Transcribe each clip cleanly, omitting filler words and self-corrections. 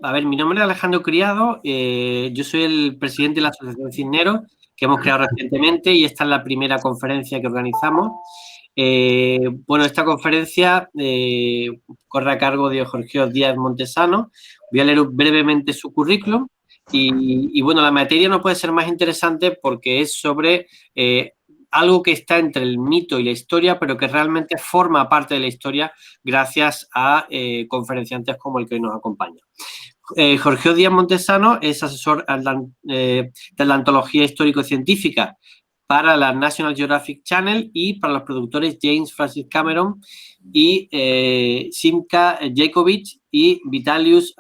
A ver, mi nombre es Alejandro Criado, yo soy el presidente de la Asociación Cisneros, que hemos creado recientemente, y esta es la primera conferencia que organizamos. Bueno, esta conferencia corre a cargo de Jorge Díaz Montesano. Voy a leer brevemente su currículum y bueno, la materia no puede ser más interesante porque es sobre algo que está entre el mito y la historia, pero que realmente forma parte de la historia gracias a conferenciantes como el que hoy nos acompaña. Jorge Díaz Montesano es asesor de la antología histórico-científica para la National Geographic Channel y para los productores James Francis Cameron y Simca Jakovic y Vitalius.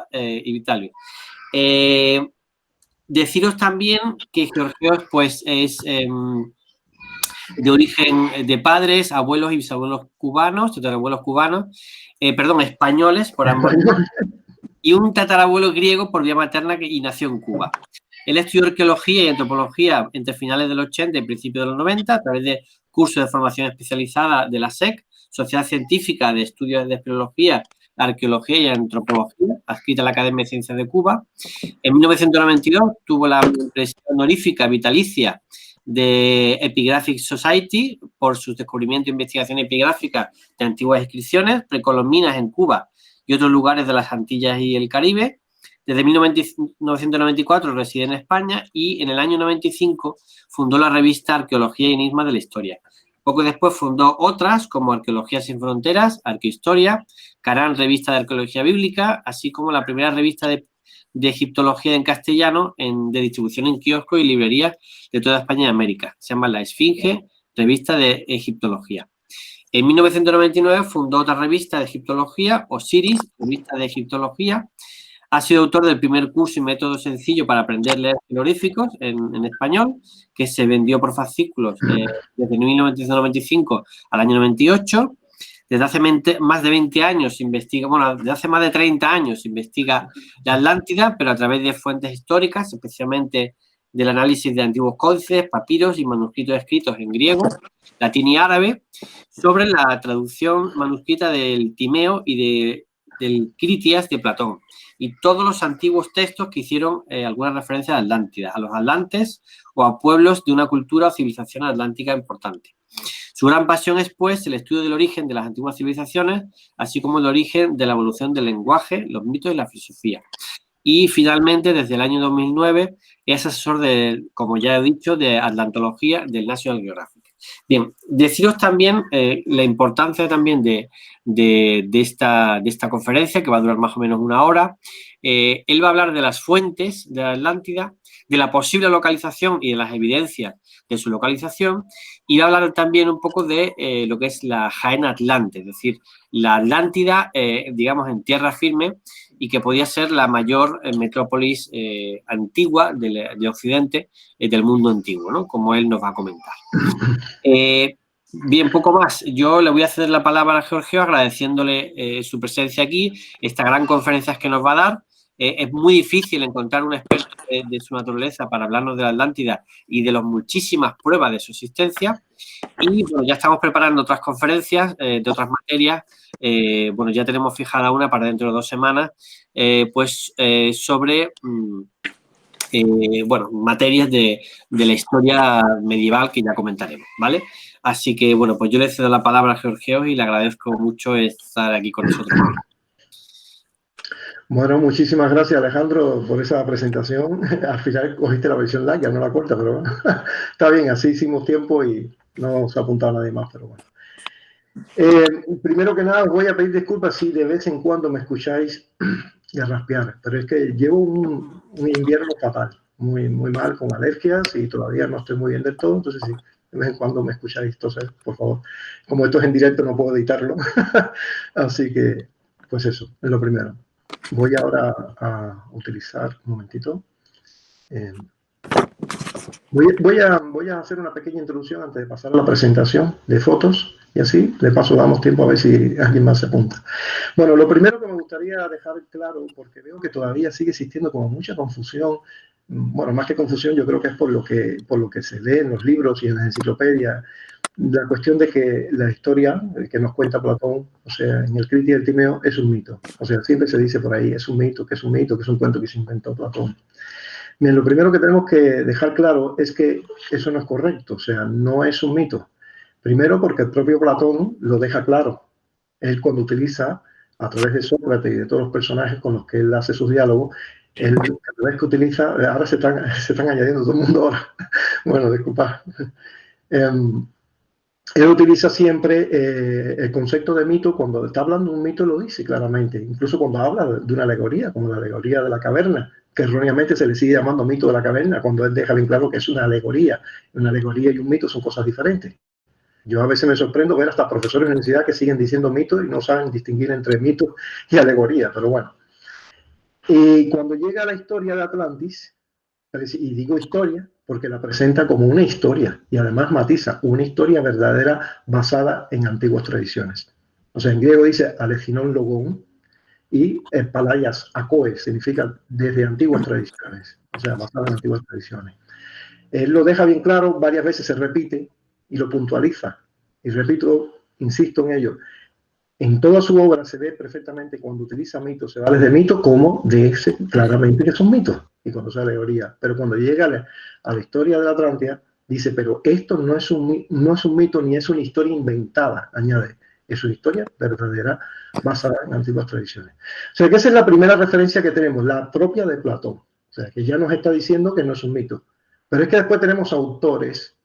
Deciros también que Georgios pues, es de origen de padres, abuelos y bisabuelos cubanos, tatarabuelos cubanos, españoles por ambos lados, y un tatarabuelo griego por vía materna y nació en Cuba. Él estudió arqueología y antropología entre finales del 80 y principios de los 90 a través de cursos de formación especializada de la SEC, Sociedad Científica de Estudios de Espeleología, Arqueología y Antropología, adscrita a la Academia de Ciencias de Cuba. En 1992 tuvo la impresión honorífica vitalicia de Epigraphic Society por sus descubrimientos e investigaciones epigráficas de antiguas inscripciones precolombinas en Cuba y otros lugares de las Antillas y el Caribe. Desde 1994 reside en España y en el año 95 fundó la revista Arqueología y Enigmas de la Historia. Poco después fundó otras como Arqueología sin Fronteras, Arquehistoria, Carán, revista de Arqueología Bíblica, así como la primera revista de egiptología en castellano de distribución en kioscos y librerías de toda España y América. Se llama La Esfinge, revista de egiptología. En 1999 fundó otra revista de egiptología, Osiris, revista de egiptología. Ha sido autor del primer curso y método sencillo para aprender a leer jeroglíficos en español, que se vendió por fascículos desde 1995 al año 98. Desde hace más de 20 años investiga, bueno, desde hace más de 30 años investiga la Atlántida, pero a través de fuentes históricas, especialmente del análisis de antiguos códices, papiros y manuscritos escritos en griego, latín y árabe, sobre la traducción manuscrita del Timeo y del Critias de Platón, y todos los antiguos textos que hicieron alguna referencia a la Atlántida, a los atlantes o a pueblos de una cultura o civilización atlántica importante. Su gran pasión es, pues, el estudio del origen de las antiguas civilizaciones, así como el origen de la evolución del lenguaje, los mitos y la filosofía. Y, finalmente, desde el año 2009, es asesor, como ya he dicho, de atlantología del National Geographic. Bien, deciros también la importancia también de esta conferencia, que va a durar más o menos una hora. Él va a hablar de las fuentes de la Atlántida, de la posible localización y de las evidencias de su localización, y va a hablar también un poco de lo que es la Jaén Atlante, es decir, la Atlántida, digamos, en tierra firme, y que podía ser la mayor metrópolis antigua de Occidente, del mundo antiguo, ¿no? Como él nos va a comentar. Bien, poco más. Yo le voy a ceder la palabra a Giorgio agradeciéndole su presencia aquí, esta gran conferencia que nos va a dar. Es muy difícil encontrar un experto de su naturaleza para hablarnos de la Atlántida y de las muchísimas pruebas de su existencia. Y bueno, ya estamos preparando otras conferencias de otras materias. Bueno, ya tenemos fijada una para dentro de 2 semanas, sobre bueno, materias de la historia medieval que ya comentaremos, ¿vale? Así que, bueno, pues yo le cedo la palabra a Georgios y le agradezco mucho estar aquí con nosotros. Bueno, muchísimas gracias, Alejandro, por esa presentación. Al final cogiste la versión larga, no la corta, pero bueno, está bien, así hicimos tiempo y no se ha apuntado nadie más, pero bueno. Primero que nada, os voy a pedir disculpas si de vez en cuando me escucháis raspear, pero es que llevo un invierno fatal, muy, muy mal, con alergias y todavía no estoy muy bien del todo, entonces sí, de vez en cuando me escucháis toser, por favor. Como esto es en directo, no puedo editarlo, así que, pues eso, es lo primero. Voy ahora a utilizar, un momentito, voy a hacer una pequeña introducción antes de pasar a la presentación de fotos y así, de paso, damos tiempo a ver si alguien más se apunta. Bueno, lo primero que me gustaría dejar claro, porque veo que todavía sigue existiendo como mucha confusión, bueno, más que confusión, yo creo que es por lo que se lee en los libros y en las enciclopedias, la cuestión de que la historia que nos cuenta Platón, o sea, en el Critias del Timeo, es un mito. O sea, siempre se dice por ahí, es un mito, que es un mito, que es un cuento que se inventó Platón. Bien, lo primero que tenemos que dejar claro es que eso no es correcto, o sea, no es un mito. Primero porque el propio Platón lo deja claro. Él cuando utiliza, a través de Sócrates y de todos los personajes con los que él hace sus diálogos, él cada vez que utiliza, ahora se están añadiendo todo el mundo ahora, bueno, disculpa. Él utiliza siempre el concepto de mito. Cuando está hablando de un mito lo dice claramente, incluso cuando habla de una alegoría, como la alegoría de la caverna, que erróneamente se le sigue llamando mito de la caverna, cuando él deja bien claro que es una alegoría y un mito son cosas diferentes. Yo a veces me sorprendo ver hasta profesores de universidad que siguen diciendo mito y no saben distinguir entre mito y alegoría, pero bueno. Y cuando llega a la historia de Atlantis, y digo historia porque la presenta como una historia y además matiza una historia verdadera basada en antiguas tradiciones. O sea, en griego dice aleginon logón y el palayas akoe, significa desde antiguas tradiciones, o sea, basada en antiguas tradiciones. Él lo deja bien claro, varias veces se repite y lo puntualiza. Y repito, insisto en ello, en toda su obra se ve perfectamente cuando utiliza mitos, se vale de mito como de ese, claramente que son mitos, y cuando se alegoría. Pero cuando llega a la historia de la Atlántida, dice, pero esto no es un mito ni es una historia inventada, añade, es una historia verdadera basada en antiguas tradiciones. O sea que esa es la primera referencia que tenemos, la propia de Platón. O sea que ya nos está diciendo que no es un mito. Pero es que después tenemos autores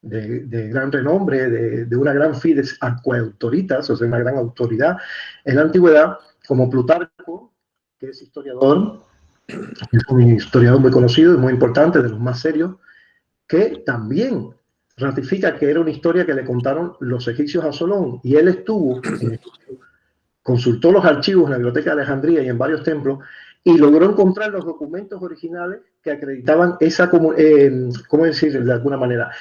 de gran renombre, de una gran fides autoritas, o sea, una gran autoridad en la antigüedad, como Plutarco, que es historiador, es un historiador muy conocido y muy importante, de los más serios, que también ratifica que era una historia que le contaron los egipcios a Solón, y él estuvo en Egipto, consultó los archivos en la Biblioteca de Alejandría y en varios templos, y logró encontrar los documentos originales que acreditaban esa, ¿cómo decir de alguna manera?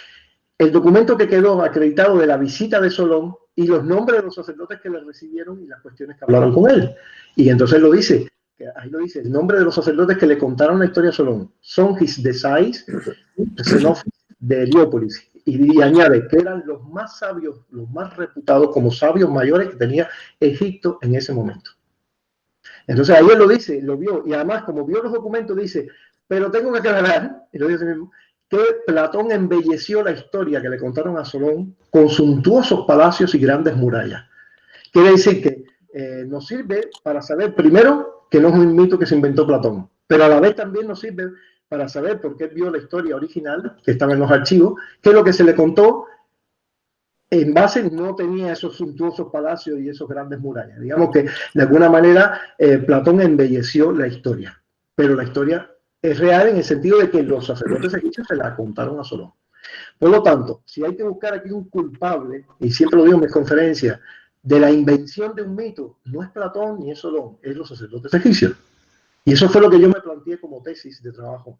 El documento que quedó acreditado de la visita de Solón y los nombres de los sacerdotes que le recibieron y las cuestiones que hablaron con él. Y entonces lo dice, ahí lo dice, el nombre de los sacerdotes que le contaron la historia a Solón, Songis de Sais, Xenofis de Heliópolis, y añade que eran los más sabios, los más reputados como sabios mayores que tenía Egipto en ese momento. Entonces ahí él lo dice, lo vio, y además como vio los documentos dice, pero tengo que aclarar, y lo dice mismo, que Platón embelleció la historia que le contaron a Solón con suntuosos palacios y grandes murallas. Quiere decir que nos sirve para saber, primero, que no es un mito que se inventó Platón, pero a la vez también nos sirve para saber por qué vio la historia original, que estaba en los archivos, que lo que se le contó en base no tenía esos suntuosos palacios y esos grandes murallas. Digamos que de alguna manera Platón embelleció la historia, pero la historia es real en el sentido de que los sacerdotes egipcios se la contaron a Solón. Por lo tanto, si hay que buscar aquí un culpable, y siempre lo digo en mis conferencias, de la invención de un mito, no es Platón ni es Solón, es los sacerdotes egipcios. Y eso fue lo que yo me planteé como tesis de trabajo.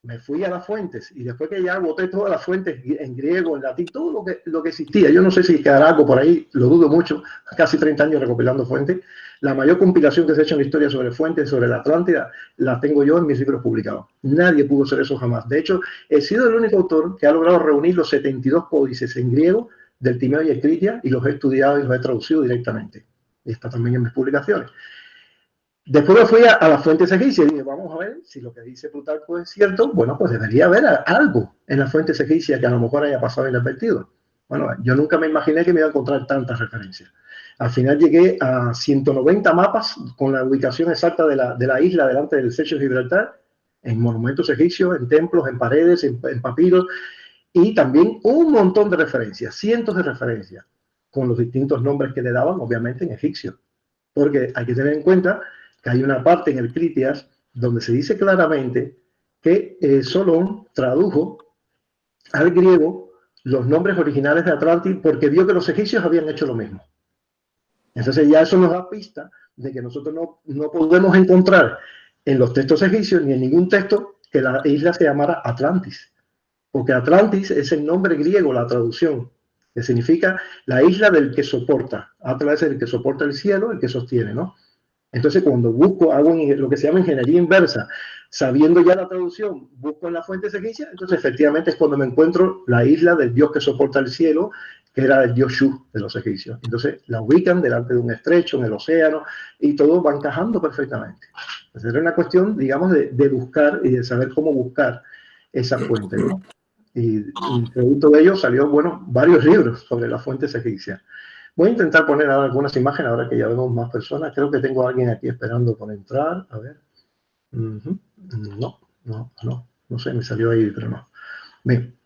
Me fui a las fuentes y después que ya boté todas las fuentes en griego, en latín, todo lo que existía. Yo no sé si quedará algo por ahí, lo dudo mucho, casi 30 años recopilando fuentes. La mayor compilación que se ha hecho en la historia sobre fuentes, sobre la Atlántida, la tengo yo en mis libros publicados. Nadie pudo hacer eso jamás. De hecho, he sido el único autor que ha logrado reunir los 72 códices en griego del Timeo y el Critias y los he estudiado y los he traducido directamente. Y está también en mis publicaciones. Después me fui a las fuentes egipcias y dije, vamos a ver si lo que dice Plutarco es cierto. Bueno, pues debería haber algo en las fuentes egipcias que a lo mejor haya pasado inadvertido. Bueno, yo nunca me imaginé que me iba a encontrar tantas referencias. Al final llegué a 190 mapas con la ubicación exacta de la isla delante del Estrecho de Gibraltar, en monumentos egipcios, en templos, en paredes, en papiros, y también un montón de referencias, cientos de referencias, con los distintos nombres que le daban, obviamente en egipcio. Porque hay que tener en cuenta que hay una parte en el Critias donde se dice claramente que Solón tradujo al griego los nombres originales de Atlantis porque vio que los egipcios habían hecho lo mismo. Entonces ya eso nos da pista de que nosotros no podemos encontrar en los textos egipcios ni en ningún texto que la isla se llamara Atlantis. Porque Atlantis es el nombre griego, la traducción, que significa la isla del que soporta. Atlas es el que soporta el cielo, el que sostiene, ¿no? Entonces, cuando busco, hago lo que se llama ingeniería inversa, sabiendo ya la traducción, busco en las fuentes egipcias, entonces efectivamente es cuando me encuentro la isla del dios que soporta el cielo, que era el dios Shu de los egipcios. Entonces la ubican delante de un estrecho, en el océano, y todo va encajando perfectamente. Entonces era una cuestión, digamos, de buscar y de saber cómo buscar esa fuente, ¿no? Y producto de ello salió, bueno, varios libros sobre las fuentes egipcias. Voy a intentar poner ahora algunas imágenes, ahora que ya vemos más personas. Creo que tengo a alguien aquí esperando por entrar. A ver. No sé, me salió ahí, pero no. Bien,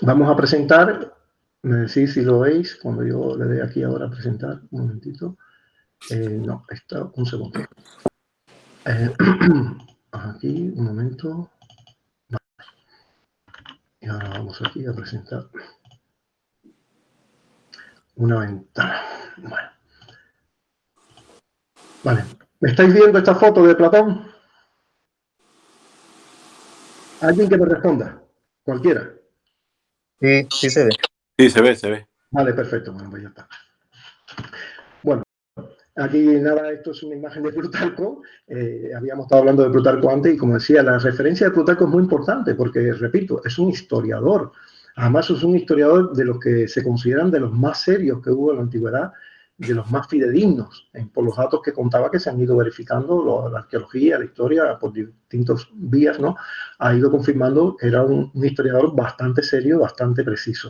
vamos a presentar. Me decís si lo veis cuando yo le dé aquí ahora a presentar. Un momentito. No, está un segundo. Aquí, un momento. Y ahora vamos aquí a presentar una ventana. Bueno. Vale. ¿Me estáis viendo esta foto de Platón? Alguien que me responda. Cualquiera. Sí, sí se ve. Sí, se ve, se ve. Vale, perfecto. Bueno, pues ya está. Bueno, aquí nada, esto es una imagen de Plutarco. Habíamos estado hablando de Plutarco antes y como decía, la referencia de Plutarco es muy importante porque, repito, es un historiador. Además es un historiador de los que se consideran de los más serios que hubo en la antigüedad, de los más fidedignos, por los datos que contaba que se han ido verificando, la arqueología, la historia, por distintas vías, ¿no? Ha ido confirmando que era un historiador bastante serio, bastante preciso.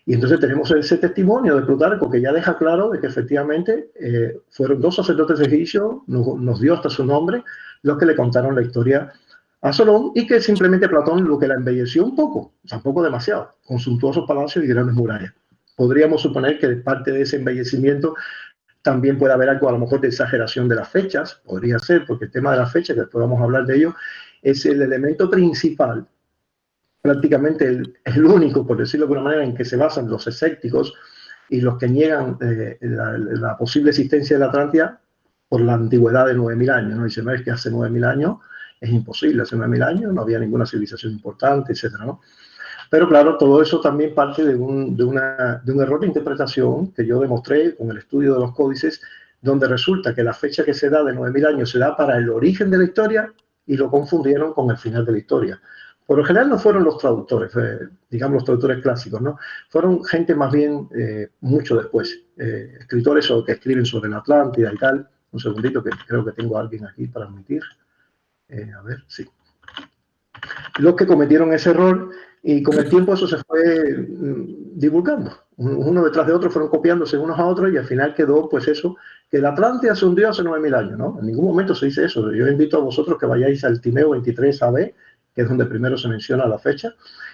Y entonces tenemos ese testimonio de Plutarco que ya deja claro de que efectivamente fueron dos sacerdotes egipcios, nos dio hasta su nombre, los que le contaron la historia a Solón y que simplemente Platón lo que la embelleció un poco, tampoco demasiado, con suntuosos palacios y grandes murallas. Podríamos suponer que parte de ese embellecimiento también puede haber algo a lo mejor de exageración de las fechas, podría ser, porque el tema de las fechas, que después vamos a hablar de ello, es el elemento principal, prácticamente el único, por decirlo de alguna manera, en que se basan los escépticos y los que niegan la posible existencia de la Atlántida por la antigüedad de 9.000 años, ¿no? Dicen, no, es que hace 9.000 años es imposible, hace 9.000 años no había ninguna civilización importante, etcétera, ¿no? Pero claro, todo eso también parte de un error de interpretación que yo demostré con el estudio de los códices, donde resulta que la fecha que se da de 9.000 años se da para el origen de la historia y lo confundieron con el final de la historia. Por lo general no fueron los traductores, digamos los traductores clásicos, ¿no? Fueron gente más bien mucho después, escritores que escriben sobre la Atlántida y tal. Un segundito que creo que tengo a alguien aquí para admitir. A ver, sí. Los que cometieron ese error y con el tiempo eso se fue divulgando. Uno detrás de otro fueron copiándose unos a otros y al final quedó pues eso, que la Atlántida se hundió hace 9.000 años, ¿no? En ningún momento se dice eso. Yo invito a vosotros que vayáis al Timeo 23 AB, que es donde primero se menciona la fecha,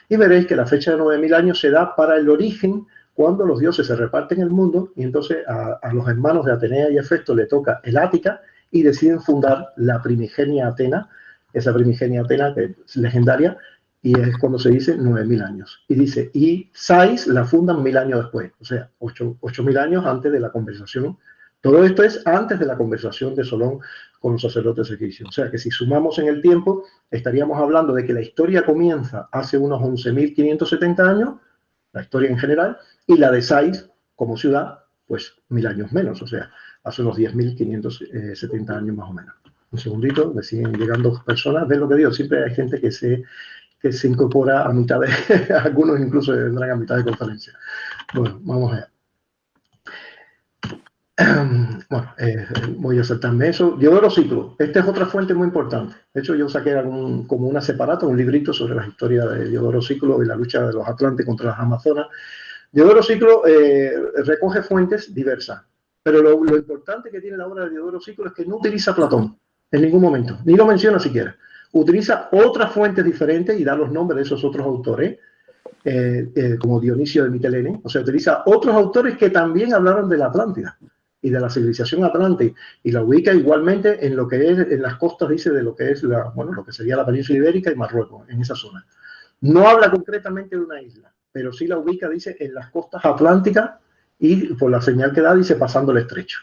y veréis que la fecha de 9.000 años se da para el origen, cuando los dioses se reparten el mundo, y entonces a los hermanos de Atenea y Hefesto le toca el Ática, y deciden fundar la primigenia Atena, esa primigenia Atena que es legendaria, y es cuando se dice 9.000 años. Y dice, y Sais la fundan 1.000 años después, o sea, 8.000 años antes de la conversación. Todo esto es antes de la conversación de Solón con los sacerdotes egipcios. O sea que si sumamos en el tiempo, estaríamos hablando de que la historia comienza hace unos 11.570 años, la historia en general, y la de Sais como ciudad, pues 1.000 años menos, o sea, hace unos 10.570 años más o menos. Un segundito, me siguen llegando personas. ¿Ven lo que digo? Siempre hay gente que se incorpora a mitad de... algunos incluso vendrán a mitad de conferencia. Bueno, vamos allá. Bueno, voy a saltarme eso. Diodoro Sículo. Esta es otra fuente muy importante. De hecho, yo saqué como una separata, un librito sobre la historia de Diodoro Sículo y la lucha de los Atlantes contra las Amazonas. Diodoro Sículo recoge fuentes diversas, pero lo importante que tiene la obra de Diodoro Sículo es que no utiliza Platón en ningún momento, ni lo menciona siquiera. Utiliza otras fuentes diferentes y da los nombres de esos otros autores, como Dionisio de Mitilene. O sea, utiliza otros autores que también hablaron de la Atlántida y de la civilización atlante, y la ubica igualmente en lo que es, en las costas, dice, de lo que es lo que sería la península ibérica y Marruecos, en esa zona. No habla concretamente de una isla, pero sí la ubica, dice, en las costas atlánticas y por la señal que da, dice, pasando el estrecho.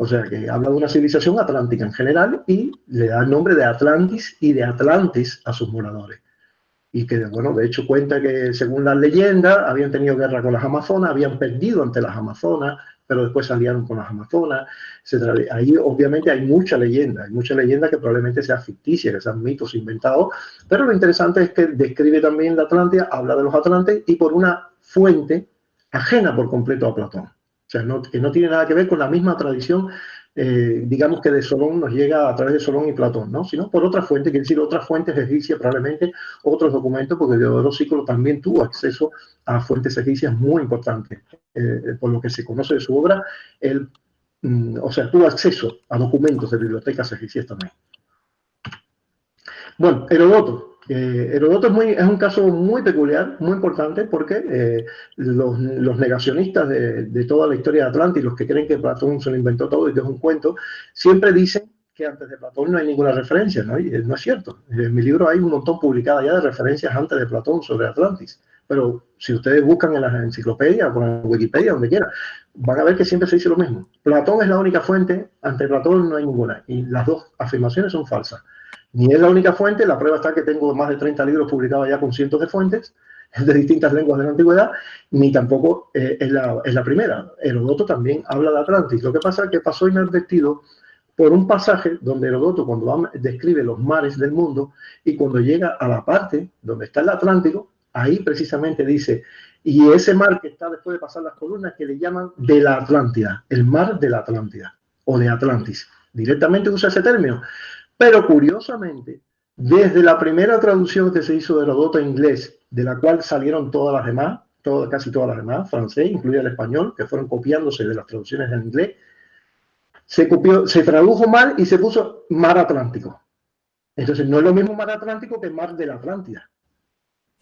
O sea, que habla de una civilización atlántica en general y le da el nombre de Atlantis y de Atlantis a sus moradores. Y que, bueno, de hecho cuenta que según las leyendas habían tenido guerra con las Amazonas, habían perdido ante las Amazonas, pero después salieron con las Amazonas, etc. Ahí obviamente hay mucha leyenda que probablemente sea ficticia, que sean mitos inventados, pero lo interesante es que describe también la Atlántida, habla de los atlantes y por una fuente ajena por completo a Platón. O sea, que no tiene nada que ver con la misma tradición, digamos que de Solón nos llega a través de Solón y Platón, ¿no? Sino por otra fuente, quiere decir otras fuentes egipcias, probablemente otros documentos, porque Diodoro Sículo también tuvo acceso a fuentes egipcias muy importantes. Por lo que se conoce de su obra, él, o sea, tuvo acceso a documentos de bibliotecas egipcias también. Bueno, Heródoto. Heródoto es un caso muy peculiar, muy importante, porque los negacionistas de toda la historia de Atlántida, los que creen que Platón se lo inventó todo y que es un cuento, siempre dicen que antes de Platón no hay ninguna referencia, ¿no? Y no es cierto. En mi libro hay un montón publicado ya de referencias antes de Platón sobre Atlantis. Pero si ustedes buscan en las enciclopedias o en Wikipedia, donde quiera, van a ver que siempre se dice lo mismo. Platón es la única fuente, ante Platón no hay ninguna. Y las dos afirmaciones son falsas. Ni es la única fuente, la prueba está que tengo más de 30 libros publicados ya con cientos de fuentes de distintas lenguas de la antigüedad, ni tampoco es la primera. Heródoto también habla de Atlantis. Lo que pasa es que pasó inadvertido por un pasaje donde Heródoto, cuando describe los mares del mundo, y cuando llega a la parte donde está el Atlántico, ahí precisamente dice, y ese mar que está después de pasar las columnas, que le llaman de la Atlántida, el mar de la Atlántida, o de Atlantis. Directamente usa ese término. Pero curiosamente, desde la primera traducción que se hizo de Heródoto en inglés, de la cual salieron todas las demás, casi todas las demás, francés, incluido el español, que fueron copiándose de las traducciones en inglés, se tradujo mal y se puso mar Atlántico. Entonces no es lo mismo mar Atlántico que mar de la Atlántida.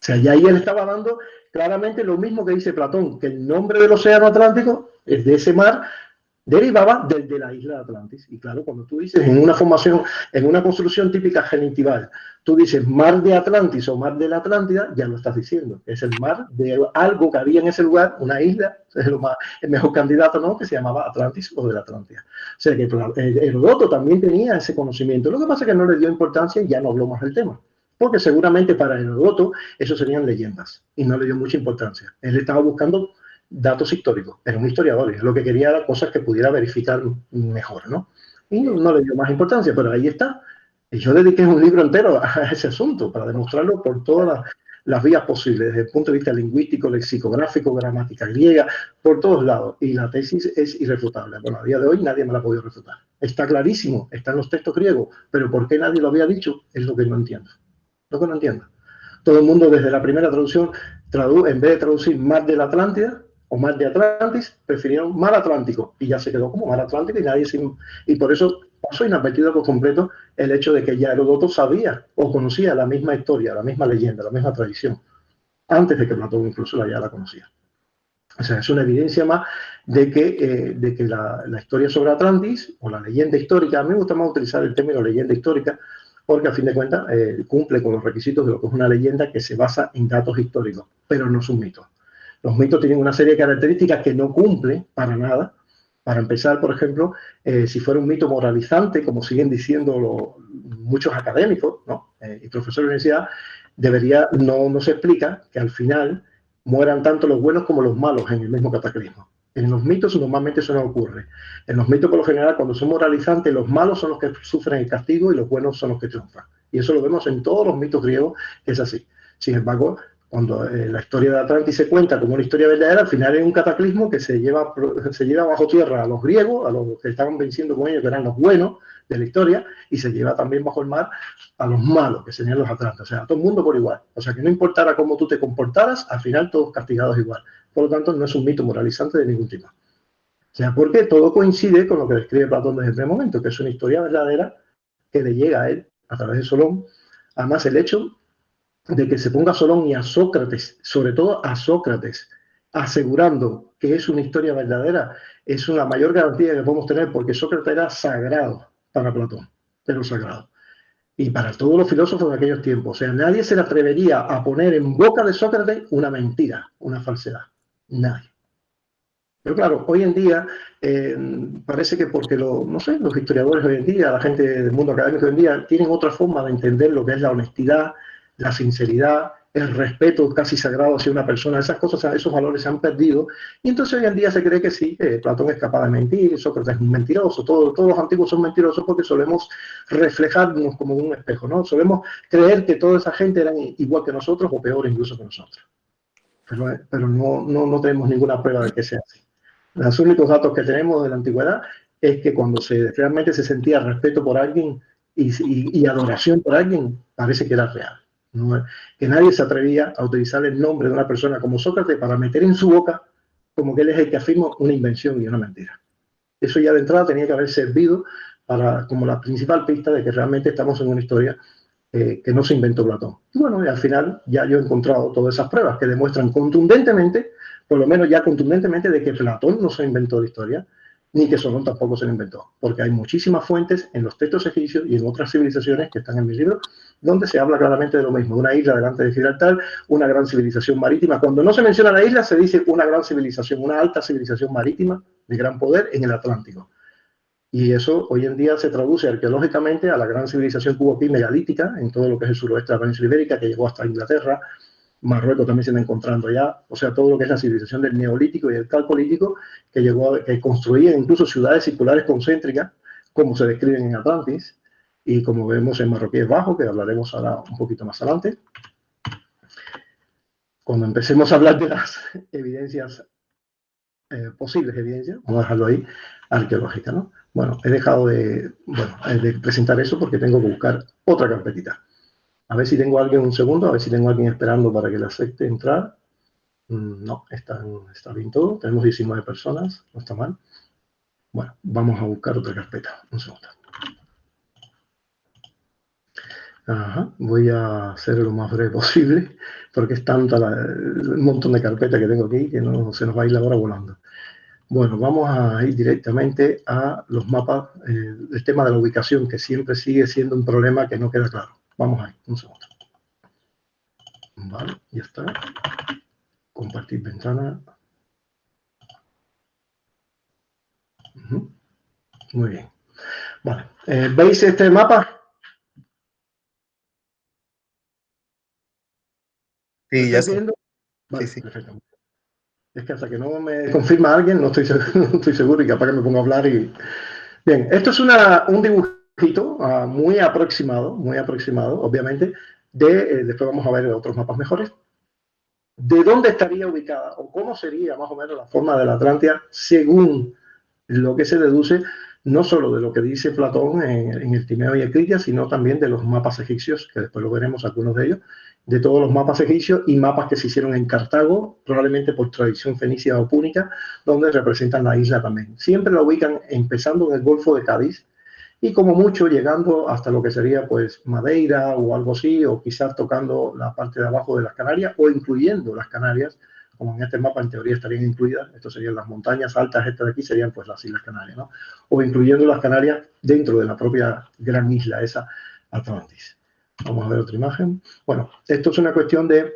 O sea, ya ahí él estaba dando claramente lo mismo que dice Platón, que el nombre del océano Atlántico es de ese mar, derivaba de la isla de Atlantis. Y claro, cuando tú dices en una formación, en una construcción típica genitival, tú dices mar de Atlantis o mar de la Atlántida, ya lo estás diciendo. Es el mar de algo que había en ese lugar, una isla, es el mejor candidato, ¿no? Que se llamaba Atlantis o de la Atlántida. O sea que Heródoto también tenía ese conocimiento. Lo que pasa es que no le dio importancia y ya no habló más del tema. Porque seguramente para Heródoto eso serían leyendas y no le dio mucha importancia. Él estaba buscando datos históricos, era un historiador, y lo que quería era cosas que pudiera verificar mejor, ¿no? Y no le dio más importancia, pero ahí está. Y yo dediqué un libro entero a ese asunto para demostrarlo por todas las vías posibles, desde el punto de vista lingüístico, lexicográfico, gramática griega, por todos lados. Y la tesis es irrefutable. Bueno, a día de hoy nadie me la ha podido refutar. Está clarísimo, está en los textos griegos, pero ¿por qué nadie lo había dicho? Es lo que no entiendo. Lo que no entiendo. Todo el mundo desde la primera traducción, en vez de traducir mar de la Atlántida, o mar de Atlantis, prefirieron mar Atlántico y ya se quedó como mar Atlántico y por eso pasó inadvertido por completo el hecho de que ya Heródoto sabía o conocía la misma historia, la misma leyenda, la misma tradición, antes de que Platón incluso ya la conocía. O sea, es una evidencia más de que la historia sobre Atlantis, o la leyenda histórica, a mí me gusta más utilizar el término leyenda histórica, porque a fin de cuentas cumple con los requisitos de lo que es una leyenda que se basa en datos históricos, pero no es un mito. Los mitos tienen una serie de características que no cumple para nada. Para empezar, por ejemplo, si fuera un mito moralizante, como siguen diciendo muchos académicos, ¿no? Y profesores de universidad, no se explica que al final mueran tanto los buenos como los malos en el mismo cataclismo. En los mitos normalmente eso no ocurre. En los mitos, por lo general, cuando son moralizantes, los malos son los que sufren el castigo y los buenos son los que triunfan. Y eso lo vemos en todos los mitos griegos, que es así. Sin embargo, cuando la historia de Atlantis se cuenta como una historia verdadera, al final es un cataclismo que se lleva bajo tierra a los griegos, a los que estaban venciendo con ellos, que eran los buenos de la historia, y se lleva también bajo el mar a los malos, que serían los atlantes. O sea, a todo el mundo por igual. O sea, que no importara cómo tú te comportaras, al final todos castigados igual. Por lo tanto, no es un mito moralizante de ningún tipo. O sea, porque todo coincide con lo que describe Platón desde el primer momento, que es una historia verdadera que le llega a él a través de Solón. Además, el hecho de que se ponga a Solón y a Sócrates, sobre todo a Sócrates, asegurando que es una historia verdadera, es una mayor garantía que podemos tener, porque Sócrates era sagrado para Platón, pero sagrado. Y para todos los filósofos de aquellos tiempos. O sea, nadie se le atrevería a poner en boca de Sócrates una mentira, una falsedad. Nadie. Pero claro, hoy en día parece que porque los historiadores hoy en día, la gente del mundo académico hoy en día, tienen otra forma de entender lo que es la honestidad, la sinceridad, el respeto casi sagrado hacia una persona, esas cosas, esos valores se han perdido, y entonces hoy en día se cree que sí, que Platón es capaz de mentir, Sócrates es un mentiroso, todos los antiguos son mentirosos porque solemos reflejarnos como un espejo, ¿no? Solemos creer que toda esa gente eran igual que nosotros o peor incluso que nosotros. Pero no tenemos ninguna prueba de que sea así. Los únicos datos que tenemos de la antigüedad es que cuando realmente se sentía respeto por alguien y adoración por alguien, parece que era real. ¿No? Que nadie se atrevía a utilizar el nombre de una persona como Sócrates para meter en su boca como que él es el que afirma una invención y una mentira. Eso ya de entrada tenía que haber servido como la principal pista de que realmente estamos en una historia que no se inventó Platón. Y bueno, y al final ya yo he encontrado todas esas pruebas que demuestran contundentemente, por lo menos ya contundentemente, de que Platón no se inventó la historia, ni que Solón tampoco se la inventó, porque hay muchísimas fuentes en los textos egipcios y en otras civilizaciones que están en mi libro, donde se habla claramente de lo mismo, una isla delante de Gibraltar, una gran civilización marítima. Cuando no se menciona la isla, se dice una gran civilización, una alta civilización marítima de gran poder en el Atlántico. Y eso hoy en día se traduce arqueológicamente a la gran civilización cubo-megalítica en todo lo que es el suroeste de la península ibérica, que llegó hasta Inglaterra. Marruecos también se está encontrando ya, o sea, todo lo que es la civilización del neolítico y el calcolítico, que construía incluso ciudades circulares concéntricas, como se describen en Atlantis, y como vemos en Marroquíes Bajo, que hablaremos ahora un poquito más adelante. Cuando empecemos a hablar de las evidencias, posibles evidencias, vamos a dejarlo ahí, arqueológicas, ¿no? Bueno, he dejado de presentar eso porque tengo que buscar otra carpetita. A ver si tengo a alguien un segundo, a ver si tengo a alguien esperando para que le acepte entrar. No, está bien todo. Tenemos 19 personas, no está mal. Bueno, vamos a buscar otra carpeta. Un segundo. Ajá, voy a hacer lo más breve posible porque es tanta el montón de carpetas que tengo aquí que no se nos va a ir la hora volando. Bueno, vamos a ir directamente a los mapas, el tema de la ubicación, que siempre sigue siendo un problema que no queda claro. Vamos ahí, un segundo. Vale, ya está. Compartir ventana. Muy bien. Vale. ¿Veis este mapa? Sí, ya sé. Vale, Sí. perfecto. Es que hasta que no me confirma alguien, no estoy seguro y capaz que me pongo a hablar y... Bien, esto es un dibujito muy aproximado, obviamente, después vamos a ver otros mapas mejores, de dónde estaría ubicada o cómo sería más o menos la forma de la Atlántida según lo que se deduce no solo de lo que dice Platón en el Timeo y el Critias, sino también de los mapas egipcios, que después lo veremos algunos de ellos, de todos los mapas egipcios y mapas que se hicieron en Cartago, probablemente por tradición fenicia o púnica, donde representan la isla también. Siempre la ubican empezando en el Golfo de Cádiz y como mucho llegando hasta lo que sería pues Madeira o algo así, o quizás tocando la parte de abajo de las Canarias o incluyendo las Canarias, como en este mapa en teoría estarían incluidas, esto serían las montañas altas, estas de aquí serían pues las Islas Canarias, ¿no? O incluyendo las Canarias dentro de la propia gran isla esa, Atlantis. Vamos a ver otra imagen. Bueno, esto es una cuestión de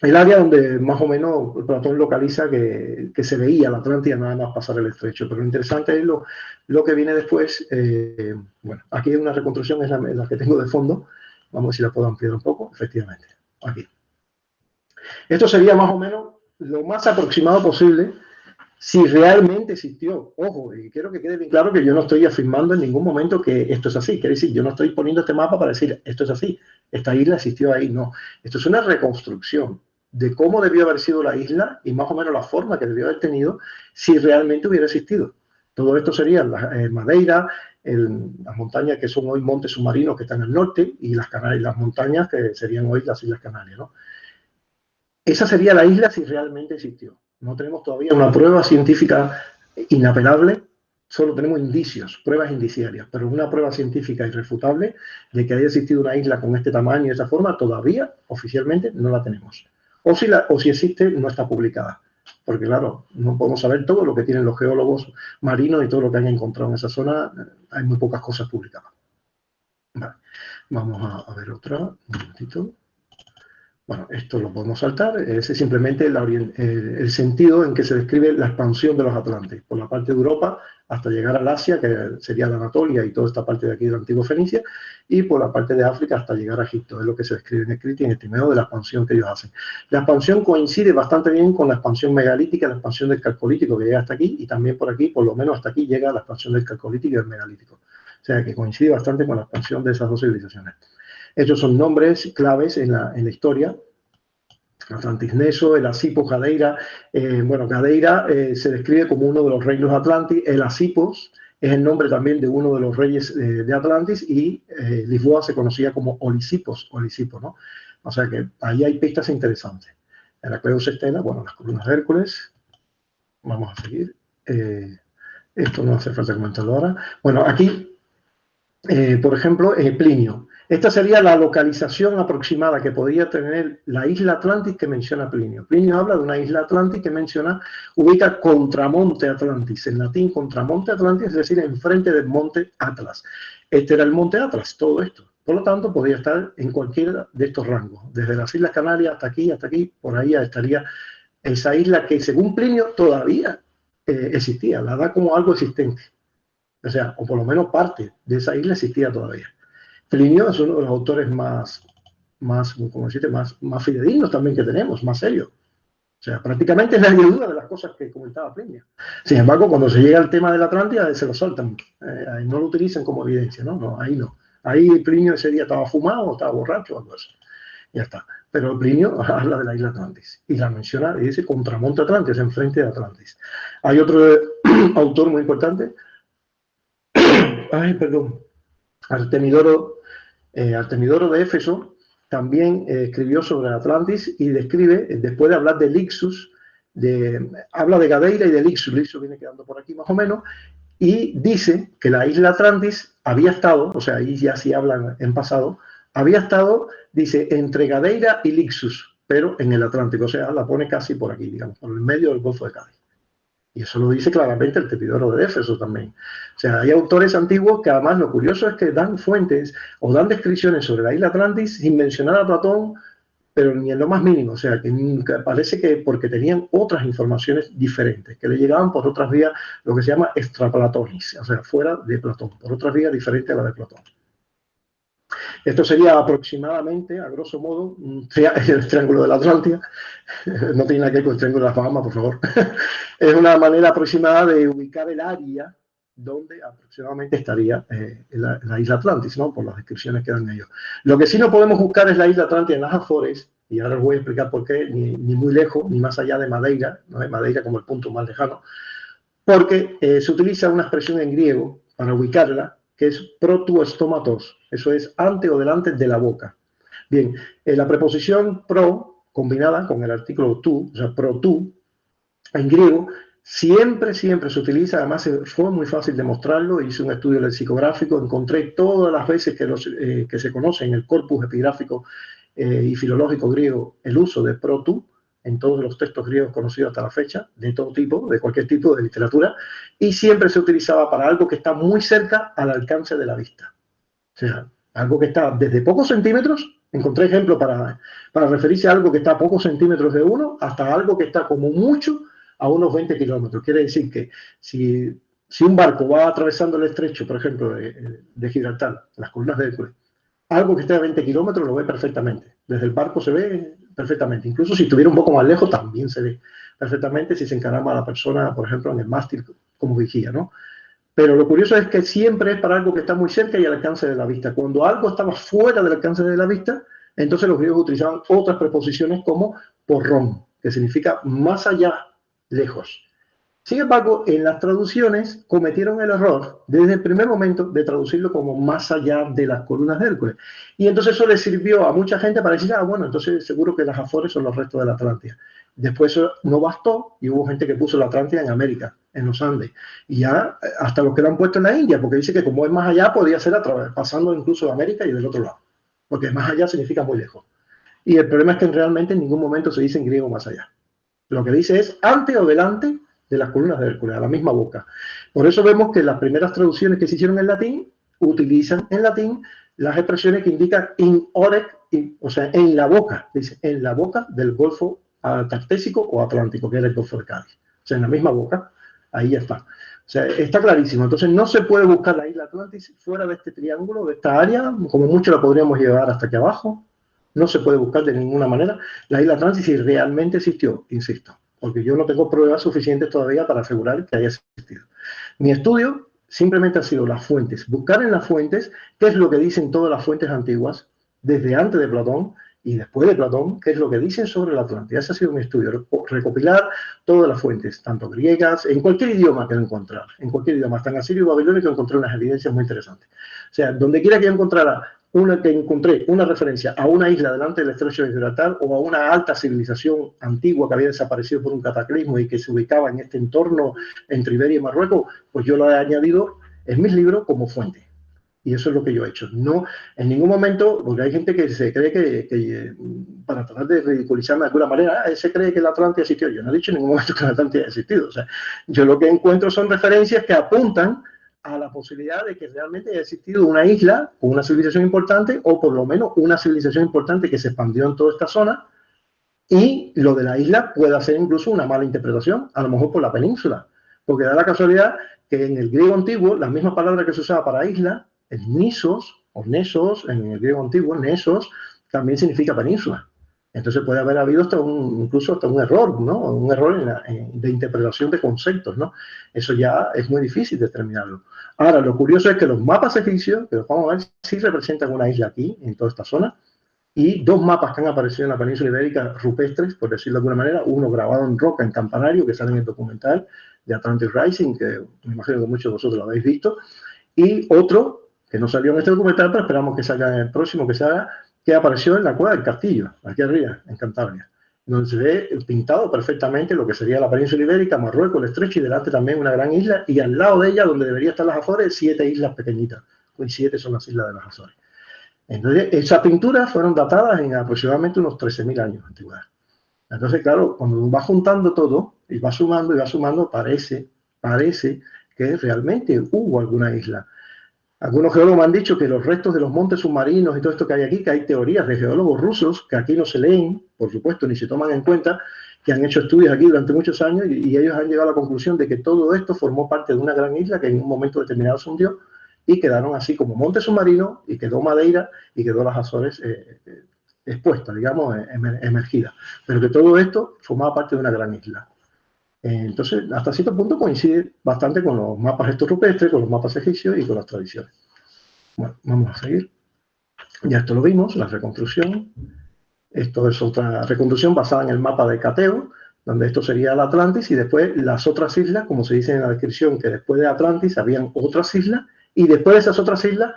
el área donde más o menos Platón localiza que se veía la Atlántida nada más pasar el estrecho. Pero lo interesante es lo que viene después. Bueno, aquí hay una reconstrucción, es la que tengo de fondo. Vamos a ver si la puedo ampliar un poco. Efectivamente, aquí. Esto sería más o menos lo más aproximado posible si realmente existió. Ojo, y quiero que quede bien claro que yo no estoy afirmando en ningún momento que esto es así. Quiere decir, yo no estoy poniendo este mapa para decir esto es así. Esta isla existió ahí. No, esto es una reconstrucción de cómo debió haber sido la isla y más o menos la forma que debió haber tenido si realmente hubiera existido. Todo esto sería Madeira, las montañas que son hoy montes submarinos que están al norte y las Canarias, las montañas que serían hoy las Islas Canarias, ¿no? Esa sería la isla si realmente existió. No tenemos todavía una prueba científica inapelable, solo tenemos indicios, pruebas indiciarias, pero una prueba científica irrefutable de que haya existido una isla con este tamaño y de esa forma, todavía oficialmente no la tenemos. O si existe, no está publicada. Porque claro, no podemos saber todo lo que tienen los geólogos marinos y todo lo que han encontrado en esa zona. Hay muy pocas cosas publicadas. Vale. Vamos a ver otra, un momentito. Bueno, esto lo podemos saltar, ese es simplemente el sentido en que se describe la expansión de los Atlantes, por la parte de Europa hasta llegar al Asia, que sería la Anatolia y toda esta parte de aquí de la antigua Fenicia, y por la parte de África hasta llegar a Egipto. Es lo que se describe en el Criti y en el Timeo de la expansión que ellos hacen. La expansión coincide bastante bien con la expansión megalítica, la expansión del calcolítico que llega hasta aquí, y también por aquí, por lo menos hasta aquí, llega la expansión del calcolítico y del megalítico. O sea, que coincide bastante con la expansión de esas dos civilizaciones. Estos son nombres claves en la historia. Atlantis Neso, el Asipo, Gadeira. Bueno, Gadeira se describe como uno de los reinos de Atlantis. El Asipos es el nombre también de uno de los reyes de Atlantis, y Lisboa se conocía como Olisipos, ¿no? O sea que ahí hay pistas interesantes. Heracleus Estela, bueno, las columnas de Hércules. Vamos a seguir. Esto no hace falta comentarlo ahora. Bueno, aquí, por ejemplo, Plinio. Esta sería la localización aproximada que podría tener la isla Atlantis que menciona Plinio. Plinio habla de una isla Atlantis que menciona, ubica Contramonte Atlantis, en latín Contramonte Atlantis, es decir, enfrente del monte Atlas. Este era el monte Atlas, todo esto. Por lo tanto, podría estar en cualquiera de estos rangos, desde las Islas Canarias hasta aquí, por ahí estaría esa isla que según Plinio todavía existía, la da como algo existente. O sea, o por lo menos parte de esa isla existía todavía. Plinio es uno de los autores más fidedignos también que tenemos, más serios. O sea, prácticamente nadie duda de las cosas que comentaba Plinio. Sin embargo, cuando se llega al tema de la Atlántida, se lo saltan. No lo utilizan como evidencia, ¿no? No, ahí no. Ahí Plinio ese día estaba fumado, estaba borracho o algo así. Ya está. Pero Plinio habla de la isla Atlantis y la menciona y dice Contramonte Atlantis, enfrente de Atlantis. Hay otro autor muy importante. Artemidoro de Éfeso también escribió sobre Atlantis y describe, después de hablar de Lixus, habla de Gadeira y de Lixus. Lixus viene quedando por aquí más o menos, y dice que la isla Atlantis había estado, o sea, ahí ya sí hablan en pasado, había estado, dice, entre Gadeira y Lixus, pero en el Atlántico, o sea, la pone casi por aquí, digamos, por el medio del Golfo de Cádiz. Y eso lo dice claramente el Artemidoro de Éfeso también. O sea, hay autores antiguos que además lo curioso es que dan fuentes o dan descripciones sobre la isla Atlantis sin mencionar a Platón, pero ni en lo más mínimo. O sea, que parece que porque tenían otras informaciones diferentes, que le llegaban por otras vías, lo que se llama extraplatonis, o sea, fuera de Platón, por otras vías diferentes a la de Platón. Esto sería aproximadamente, a grosso modo, el Triángulo de la Atlántida. No tiene nada que ver con el Triángulo de las Bahamas, por favor. Es una manera aproximada de ubicar el área donde aproximadamente estaría la isla Atlantis, ¿no? Por las descripciones que dan ellos. Lo que sí no podemos buscar es la isla Atlántida en las Azores, y ahora os voy a explicar por qué, ni muy lejos, ni más allá de Madeira, ¿no? Madeira como el punto más lejano, porque se utiliza una expresión en griego para ubicarla, que es protuestomatos, eso es ante o delante de la boca. Bien, la preposición pro, combinada con el artículo tu, o sea, pro tu, en griego, siempre se utiliza, además fue muy fácil demostrarlo, hice un estudio lexicográfico, encontré todas las veces que se conoce en el corpus epigráfico y filológico griego el uso de pro tu, en todos los textos griegos conocidos hasta la fecha, de todo tipo, de cualquier tipo de literatura, y siempre se utilizaba para algo que está muy cerca al alcance de la vista. O sea, algo que está desde pocos centímetros, encontré ejemplos para referirse a algo que está a pocos centímetros de uno, hasta algo que está como mucho a unos 20 kilómetros. Quiere decir que si un barco va atravesando el estrecho, por ejemplo, de Gibraltar, las columnas de Hércules, algo que esté a 20 kilómetros lo ve perfectamente. Desde el barco se ve perfectamente. Incluso si estuviera un poco más lejos, también se ve perfectamente si se encarama a la persona, por ejemplo, en el mástil como vigía, ¿no? Pero lo curioso es que siempre es para algo que está muy cerca y al alcance de la vista. Cuando algo estaba fuera del alcance de la vista, entonces los griegos utilizaban otras preposiciones como porrón, que significa más allá, lejos. Sin embargo, en las traducciones cometieron el error desde el primer momento de traducirlo como más allá de las columnas de Hércules. Y entonces eso le sirvió a mucha gente para decir, bueno, entonces seguro que las Azores son los restos de la Atlántida. Después eso no bastó y hubo gente que puso la Atlántida en América, en los Andes. Y ya hasta los que lo han puesto en la India, porque dice que como es más allá, podría ser pasando incluso de América y del otro lado. Porque más allá significa muy lejos. Y el problema es que realmente en ningún momento se dice en griego más allá. Lo que dice es ante o delante de las columnas de Hércules, a la misma boca. Por eso vemos que las primeras traducciones que se hicieron en latín utilizan en latín las expresiones que indican in orec, o sea, en la boca, dice, en la boca del Golfo Tartésico o Atlántico, que era el Golfo de Cádiz. O sea, en la misma boca, ahí ya está. O sea, está clarísimo. Entonces no se puede buscar la isla Atlantis fuera de este triángulo, de esta área, como mucho la podríamos llevar hasta aquí abajo. No se puede buscar de ninguna manera la isla Atlantis si realmente existió, insisto, porque yo no tengo pruebas suficientes todavía para asegurar que haya existido. Mi estudio simplemente ha sido las fuentes, buscar en las fuentes qué es lo que dicen todas las fuentes antiguas, desde antes de Platón y después de Platón, qué es lo que dicen sobre la Atlántida. Ese ha sido mi estudio, recopilar todas las fuentes, tanto griegas, en cualquier idioma que lo encontrara, en cualquier idioma, hasta en asirio y babilónico encontré unas evidencias muy interesantes. O sea, donde quiera que yo encontrara encontré una referencia a una isla delante del estrecho de Gibraltar o a una alta civilización antigua que había desaparecido por un cataclismo y que se ubicaba en este entorno entre Iberia y Marruecos, pues yo lo he añadido en mis libros como fuente. Y eso es lo que yo he hecho. No, en ningún momento, porque hay gente que se cree que para tratar de ridiculizarme de alguna manera, se cree que la Atlántida existió. Yo no he dicho en ningún momento que la Atlántida haya existido. O sea, yo lo que encuentro son referencias que apuntan a la posibilidad de que realmente haya existido una isla con una civilización importante, o por lo menos una civilización importante que se expandió en toda esta zona, y lo de la isla puede ser incluso una mala interpretación, a lo mejor por la península, porque da la casualidad que en el griego antiguo, la misma palabra que se usaba para isla, el nisos, o nesos, en el griego antiguo, nesos, también significa península. Entonces puede haber habido incluso hasta un error, ¿no? Un error de interpretación de conceptos, ¿no? Eso ya es muy difícil determinarlo. Ahora, lo curioso es que los mapas egipcios, que los vamos a ver, sí representan una isla aquí, en toda esta zona, y dos mapas que han aparecido en la península ibérica rupestres, por decirlo de alguna manera, uno grabado en roca en Campanario, que sale en el documental de Atlantic Rising, que me imagino que muchos de vosotros lo habéis visto, y otro que no salió en este documental, pero esperamos que salga en el próximo que se haga, que apareció en la cueva del Castillo, aquí arriba, en Cantabria, donde se ve pintado perfectamente lo que sería la península ibérica, Marruecos, el estrecho, y delante también una gran isla, y al lado de ella, donde debería estar las Azores, 7 islas pequeñitas, y 7 son las islas de las Azores. Entonces, esas pinturas fueron datadas en aproximadamente unos 13.000 años de antigüedad. Entonces, claro, cuando va juntando todo, y va sumando, parece que realmente hubo alguna isla. Algunos geólogos me han dicho que los restos de los montes submarinos y todo esto que hay aquí, que hay teorías de geólogos rusos que aquí no se leen, por supuesto, ni se toman en cuenta, que han hecho estudios aquí durante muchos años y ellos han llegado a la conclusión de que todo esto formó parte de una gran isla que en un momento determinado se hundió y quedaron así como montes submarinos y quedó Madeira y quedó las Azores expuestas, digamos, emergidas. Pero que todo esto formaba parte de una gran isla. Entonces, hasta cierto punto coincide bastante con los mapas estos rupestres, con los mapas egipcios y con las tradiciones. Bueno, vamos a seguir. Ya esto lo vimos, la reconstrucción. Esto es otra reconstrucción basada en el mapa de Cateo, donde esto sería el Atlantis, y después las otras islas, como se dice en la descripción, que después de Atlantis habían otras islas, y después de esas otras islas,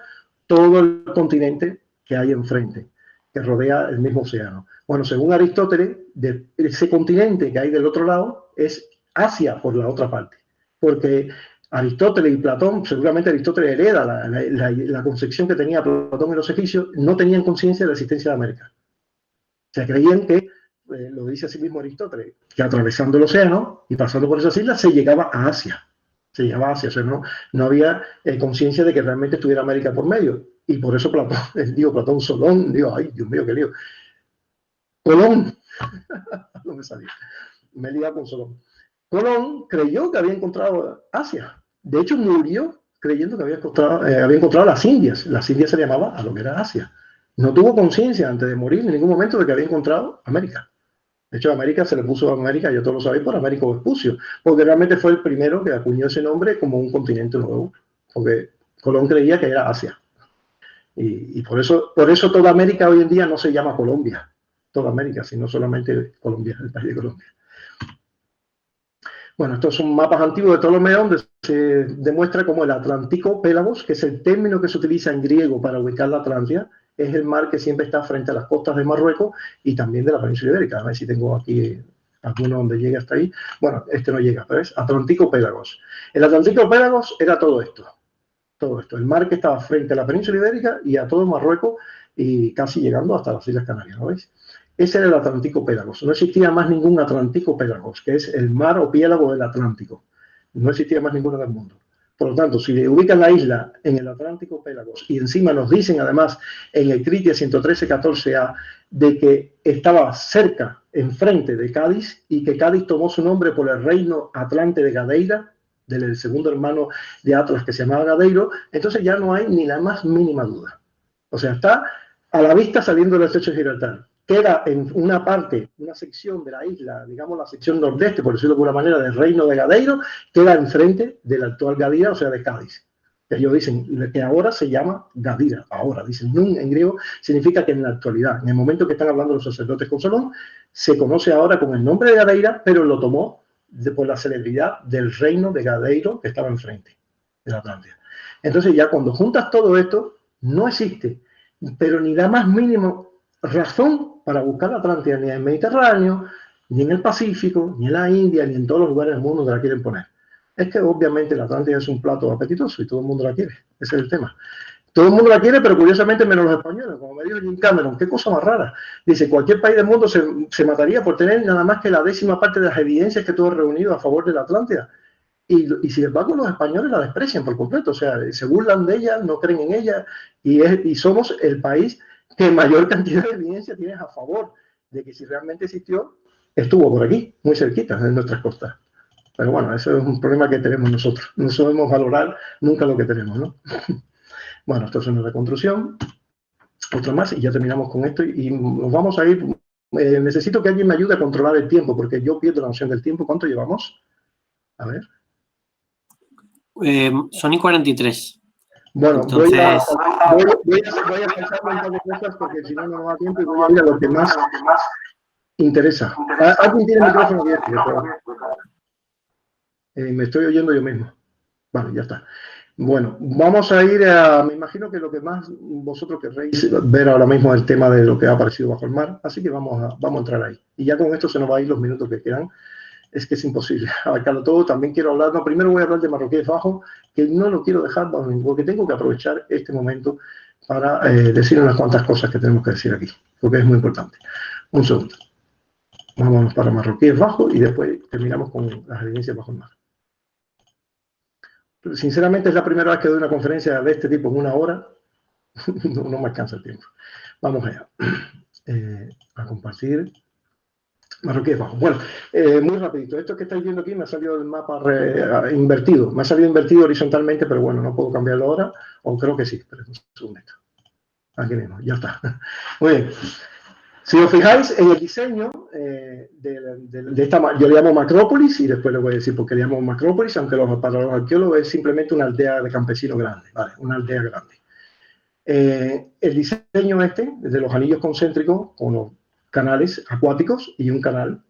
todo el continente que hay enfrente, que rodea el mismo océano. Bueno, según Aristóteles, de ese continente que hay del otro lado es Asia por la otra parte, porque Aristóteles y Platón, seguramente Aristóteles hereda la concepción que tenía Platón y los egipcios, no tenían conciencia de la existencia de América. O sea, creían que, lo dice así mismo Aristóteles, que atravesando el océano y pasando por esas islas se llegaba a Asia. Se llegaba a Asia, o sea, no había conciencia de que realmente estuviera América por medio. Y por eso Platón Solón, ay, Dios mío, qué lío. Colón, no me salía, me he liado con Solón. Colón creyó que había encontrado Asia. De hecho, murió creyendo que había encontrado las Indias. Las Indias se llamaba a lo que era Asia. No tuvo conciencia antes de morir en ningún momento de que había encontrado América. De hecho, América se le puso a América, yo todos lo sabéis, por Américo Vespucio, porque realmente fue el primero que acuñó ese nombre como un continente nuevo, porque Colón creía que era Asia. Y por eso toda América hoy en día no se llama Colombia, toda América, sino solamente Colombia, el país de Colombia. Bueno, estos son mapas antiguos de Ptolomeo donde se demuestra como el Atlántico Pélagos, que es el término que se utiliza en griego para ubicar la Atlántida, es el mar que siempre está frente a las costas de Marruecos y también de la península ibérica. A ver si tengo aquí alguno donde llegue hasta ahí. Bueno, este no llega, pero es Atlántico Pélagos. El Atlántico Pélagos era todo esto. Todo esto. El mar que estaba frente a la península ibérica y a todo Marruecos y casi llegando hasta las Islas Canarias, ¿no veis? Ese era el Atlántico Pélagos. No existía más ningún Atlántico Pélagos, que es el mar o piélago del Atlántico. No existía más ninguno del mundo. Por lo tanto, si le ubican la isla en el Atlántico Pélagos y encima nos dicen además en el Critia 113-14a de que estaba cerca, enfrente de Cádiz y que Cádiz tomó su nombre por el reino Atlante de Gadeira, del segundo hermano de Atlas que se llamaba Gadeiro, entonces ya no hay ni la más mínima duda. O sea, está a la vista saliendo del estrecho de Gibraltar. Queda en una parte, una sección de la isla, digamos la sección nordeste, por decirlo de alguna manera, del reino de Gadeiro, queda enfrente del actual Gadira, o sea, de Cádiz. Ellos dicen que ahora se llama Gadira, ahora, dicen Nun en griego, significa que en la actualidad, en el momento que están hablando los sacerdotes con Solón, se conoce ahora con el nombre de Gadeira, pero lo tomó por la celebridad del reino de Gadeiro que estaba enfrente de la Atlántida. Entonces ya cuando juntas todo esto, no existe, pero ni la más mínima razón para buscar la Atlántida, ni en el Mediterráneo, ni en el Pacífico, ni en la India, ni en todos los lugares del mundo que la quieren poner. Es que obviamente la Atlántida es un plato apetitoso y todo el mundo la quiere. Ese es el tema. Todo el mundo la quiere, pero curiosamente menos los españoles. Como me dijo Jim Cameron, qué cosa más rara. Dice, cualquier país del mundo se mataría por tener nada más que la 10ª parte de las evidencias que tuvo reunido a favor de la Atlántida. Y sin embargo los españoles la desprecian por completo. O sea, se burlan de ella, no creen en ella. Y somos el país que mayor cantidad de evidencia tiene a favor de que si realmente existió, estuvo por aquí, muy cerquita, en nuestras costas. Pero bueno, eso es un problema que tenemos nosotros. No sabemos valorar nunca lo que tenemos, ¿no? Bueno, esto es una reconstrucción. Otra más y ya terminamos con esto. Y nos vamos a ir. Necesito que alguien me ayude a controlar el tiempo, porque yo pierdo la noción del tiempo. ¿Cuánto llevamos? A ver. Son y 43. Bueno, entonces... voy a pensar un par de cosas porque si no, no va a tiempo y voy a ir a lo que más interesa. ¿Alguien tiene el micrófono abierto? Me estoy oyendo yo mismo. Vale, ya está. Bueno, vamos a ir a... Me imagino que lo que más vosotros querréis ver ahora mismo es el tema de lo que ha aparecido bajo el mar, así que vamos a entrar ahí. Y ya con esto se nos va a ir los minutos que quedan. Es que es imposible abarcarlo todo. También quiero hablar... No, primero voy a hablar de Marroquíes Bajos, que no lo quiero dejar porque tengo que aprovechar este momento para decir unas cuantas cosas que tenemos que decir aquí, porque es muy importante. Un segundo. Vámonos para Marroquíes Bajos y después terminamos con las evidencias bajo el mar. Sinceramente es la primera vez que doy una conferencia de este tipo en una hora. No me alcanza el tiempo. Vamos allá. A compartir. Marroquíes Bajos. Bueno, muy rapidito. Esto que estáis viendo aquí me ha salido el mapa invertido. Me ha salido invertido horizontalmente, pero bueno, no puedo cambiarlo ahora. O creo que sí. Pero un segundito. Aquí mismo. Ya está. Muy bien. Si os fijáis en el diseño de esta, yo le llamo Macrópolis y después les voy a decir por qué le llamo Macrópolis, aunque para los arqueólogos es simplemente una aldea de campesinos grande, ¿vale? Una aldea grande. El diseño de los anillos concéntricos con los canales acuáticos y un canal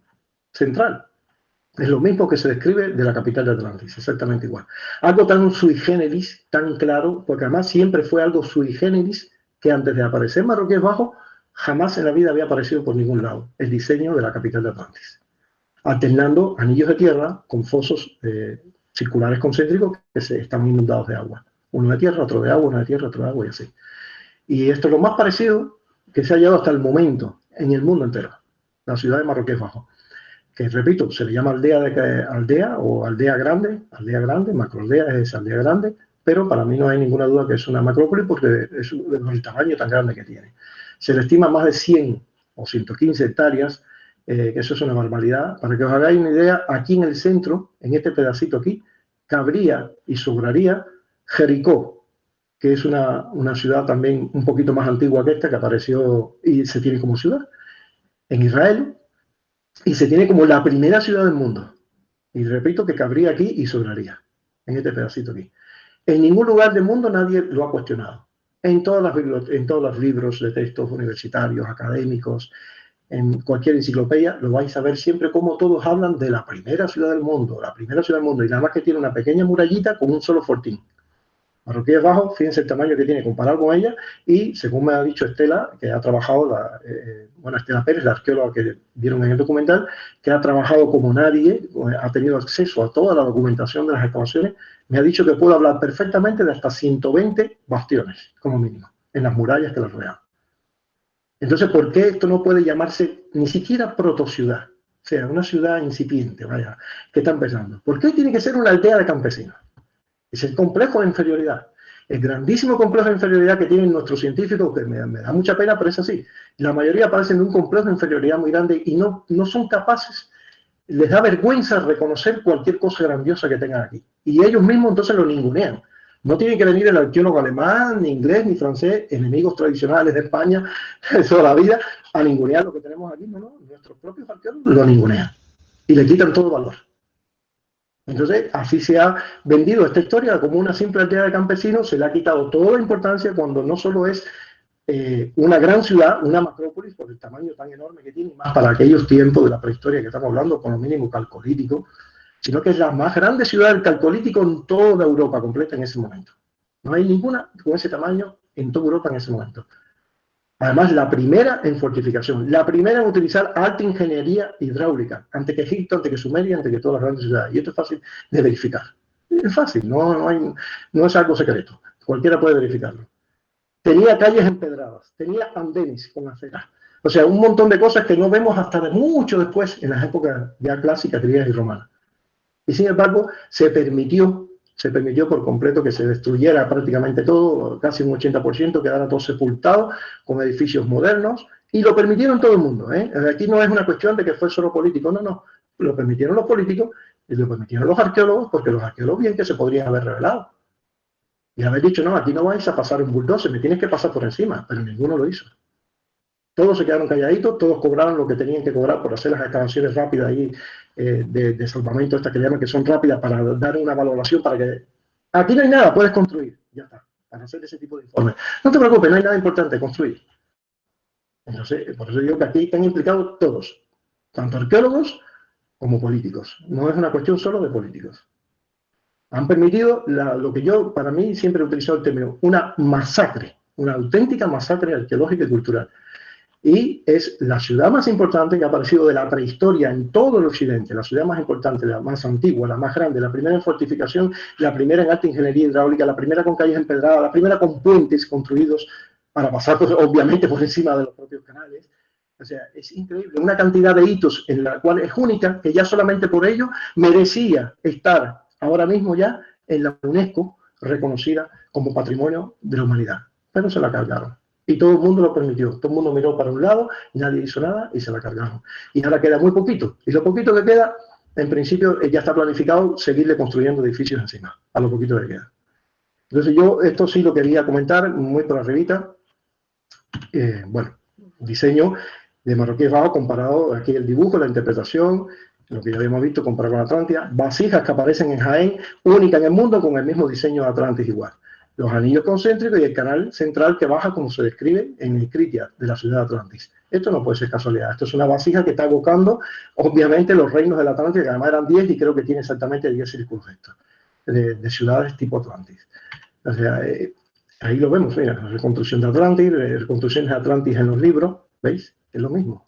central. Es lo mismo que se describe de la capital de Atlantis, exactamente igual. Algo tan sui generis, tan claro, porque además siempre fue algo sui generis que antes de aparecer Marroquíes Bajos jamás en la vida había aparecido por ningún lado el diseño de la capital de Atlantis, alternando anillos de tierra con fosos circulares concéntricos que están inundados de agua. Uno de tierra, otro de agua, uno de tierra, otro de agua y así. Y esto es lo más parecido que se ha hallado hasta el momento en el mundo entero, la ciudad de Marroquíes Bajos, que repito, se le llama aldea o aldea grande, macroaldea es aldea grande, pero para mí no hay ninguna duda que es una macrópolis porque es el tamaño tan grande que tiene. Se le estima más de 100 o 115 hectáreas, que eso es una barbaridad. Para que os hagáis una idea, aquí en el centro, en este pedacito aquí, cabría y sobraría Jericó, que es una ciudad también un poquito más antigua que esta, que apareció y se tiene como ciudad en Israel, y se tiene como la primera ciudad del mundo. Y repito que cabría aquí y sobraría, en este pedacito aquí. En ningún lugar del mundo nadie lo ha cuestionado. En todos los libros de textos universitarios, académicos, en cualquier enciclopedia, lo vais a ver siempre como todos hablan de la primera ciudad del mundo, y nada más que tiene una pequeña murallita con un solo fortín. Marroquíes Bajos, fíjense el tamaño que tiene comparado con ella, y según me ha dicho Estela, que ha trabajado, Estela Pérez, la arqueóloga que vieron en el documental, que ha trabajado como nadie, ha tenido acceso a toda la documentación de las excavaciones, me ha dicho que puedo hablar perfectamente de hasta 120 bastiones, como mínimo, en las murallas que las rodean. Entonces, ¿por qué esto no puede llamarse ni siquiera protociudad? O sea, una ciudad incipiente, vaya, que está empezando. ¿Por qué tiene que ser una aldea de campesinos? Es el complejo de inferioridad, el grandísimo complejo de inferioridad que tienen nuestros científicos, que me da mucha pena, pero es así. La mayoría parecen de un complejo de inferioridad muy grande y no son capaces les da vergüenza reconocer cualquier cosa grandiosa que tengan aquí. Y ellos mismos entonces lo ningunean. No tiene que venir el arqueólogo alemán, ni inglés, ni francés, enemigos tradicionales de España de toda la vida, a ningunear lo que tenemos aquí. No, no, nuestros propios arqueólogos lo ningunean y le quitan todo valor. Entonces, así se ha vendido esta historia como una simple aldea de campesinos, se le ha quitado toda la importancia cuando no solo es una gran ciudad, una macrópolis, por el tamaño tan enorme que tiene, más para aquellos tiempos de la prehistoria que estamos hablando, con lo mínimo calcolítico, sino que es la más grande ciudad del calcolítico en toda Europa completa en ese momento. No hay ninguna con ese tamaño en toda Europa en ese momento. Además, la primera en fortificación, la primera en utilizar alta ingeniería hidráulica, antes que Egipto, antes que Sumeria, antes que todas las grandes ciudades. Y esto es fácil de verificar. Es fácil, no es algo secreto. Cualquiera puede verificarlo. Tenía calles empedradas, tenía andenes con aceras. O sea, un montón de cosas que no vemos hasta de mucho después, en las épocas ya clásicas, griegas y romanas. Y sin embargo, se permitió por completo que se destruyera prácticamente todo, casi un 80%, quedara todo sepultado con edificios modernos, y lo permitieron todo el mundo. Aquí no es una cuestión de que fue solo político, no. Lo permitieron los políticos y lo permitieron los arqueólogos, porque los arqueólogos bien que se podrían haber revelado. Y haber dicho, no, aquí no vais a pasar un bulldozer, me tienes que pasar por encima, pero ninguno lo hizo. Todos se quedaron calladitos, todos cobraron lo que tenían que cobrar por hacer las excavaciones rápidas ahí, de salvamento, estas que llaman que son rápidas, para dar una valoración, para que aquí no hay nada, puedes construir, ya está, para hacer ese tipo de informes. No te preocupes, no hay nada importante, construir. Entonces, por eso digo que aquí están implicados todos, tanto arqueólogos como políticos. No es una cuestión solo de políticos. Han permitido lo que yo, para mí, siempre he utilizado el término, una masacre, una auténtica masacre arqueológica y cultural. Y es la ciudad más importante que ha aparecido de la prehistoria en todo el occidente, la ciudad más importante, la más antigua, la más grande, la primera en fortificación, la primera en alta ingeniería hidráulica, la primera con calles empedradas, la primera con puentes construidos para pasar, pues, obviamente, por encima de los propios canales. O sea, es increíble, una cantidad de hitos en la cual es única, que ya solamente por ello merecía estar ahora mismo ya en la UNESCO reconocida como patrimonio de la humanidad. Pero se la cargaron. Y todo el mundo lo permitió. Todo el mundo miró para un lado, nadie hizo nada y se la cargaron. Y ahora queda muy poquito. Y lo poquito que queda, en principio, ya está planificado seguirle construyendo edificios encima, a lo poquito que queda. Entonces yo esto sí lo quería comentar muy por arribita. Bueno, diseño de Marroquíes Bajos comparado, aquí el dibujo, la interpretación, lo que ya habíamos visto comparado con Atlántida, vasijas que aparecen en Jaén, única en el mundo con el mismo diseño de Atlantis igual. Los anillos concéntricos y el canal central que baja como se describe en el Critias de la ciudad de Atlantis. Esto no puede ser casualidad, esto es una vasija que está evocando obviamente los reinos de la Atlántida, que además eran 10 y creo que tiene exactamente 10 circunfectos de ciudades tipo Atlantis. O sea, ahí lo vemos, mira, la reconstrucción de Atlantis, reconstrucciones de Atlantis en los libros, ¿veis? Es lo mismo.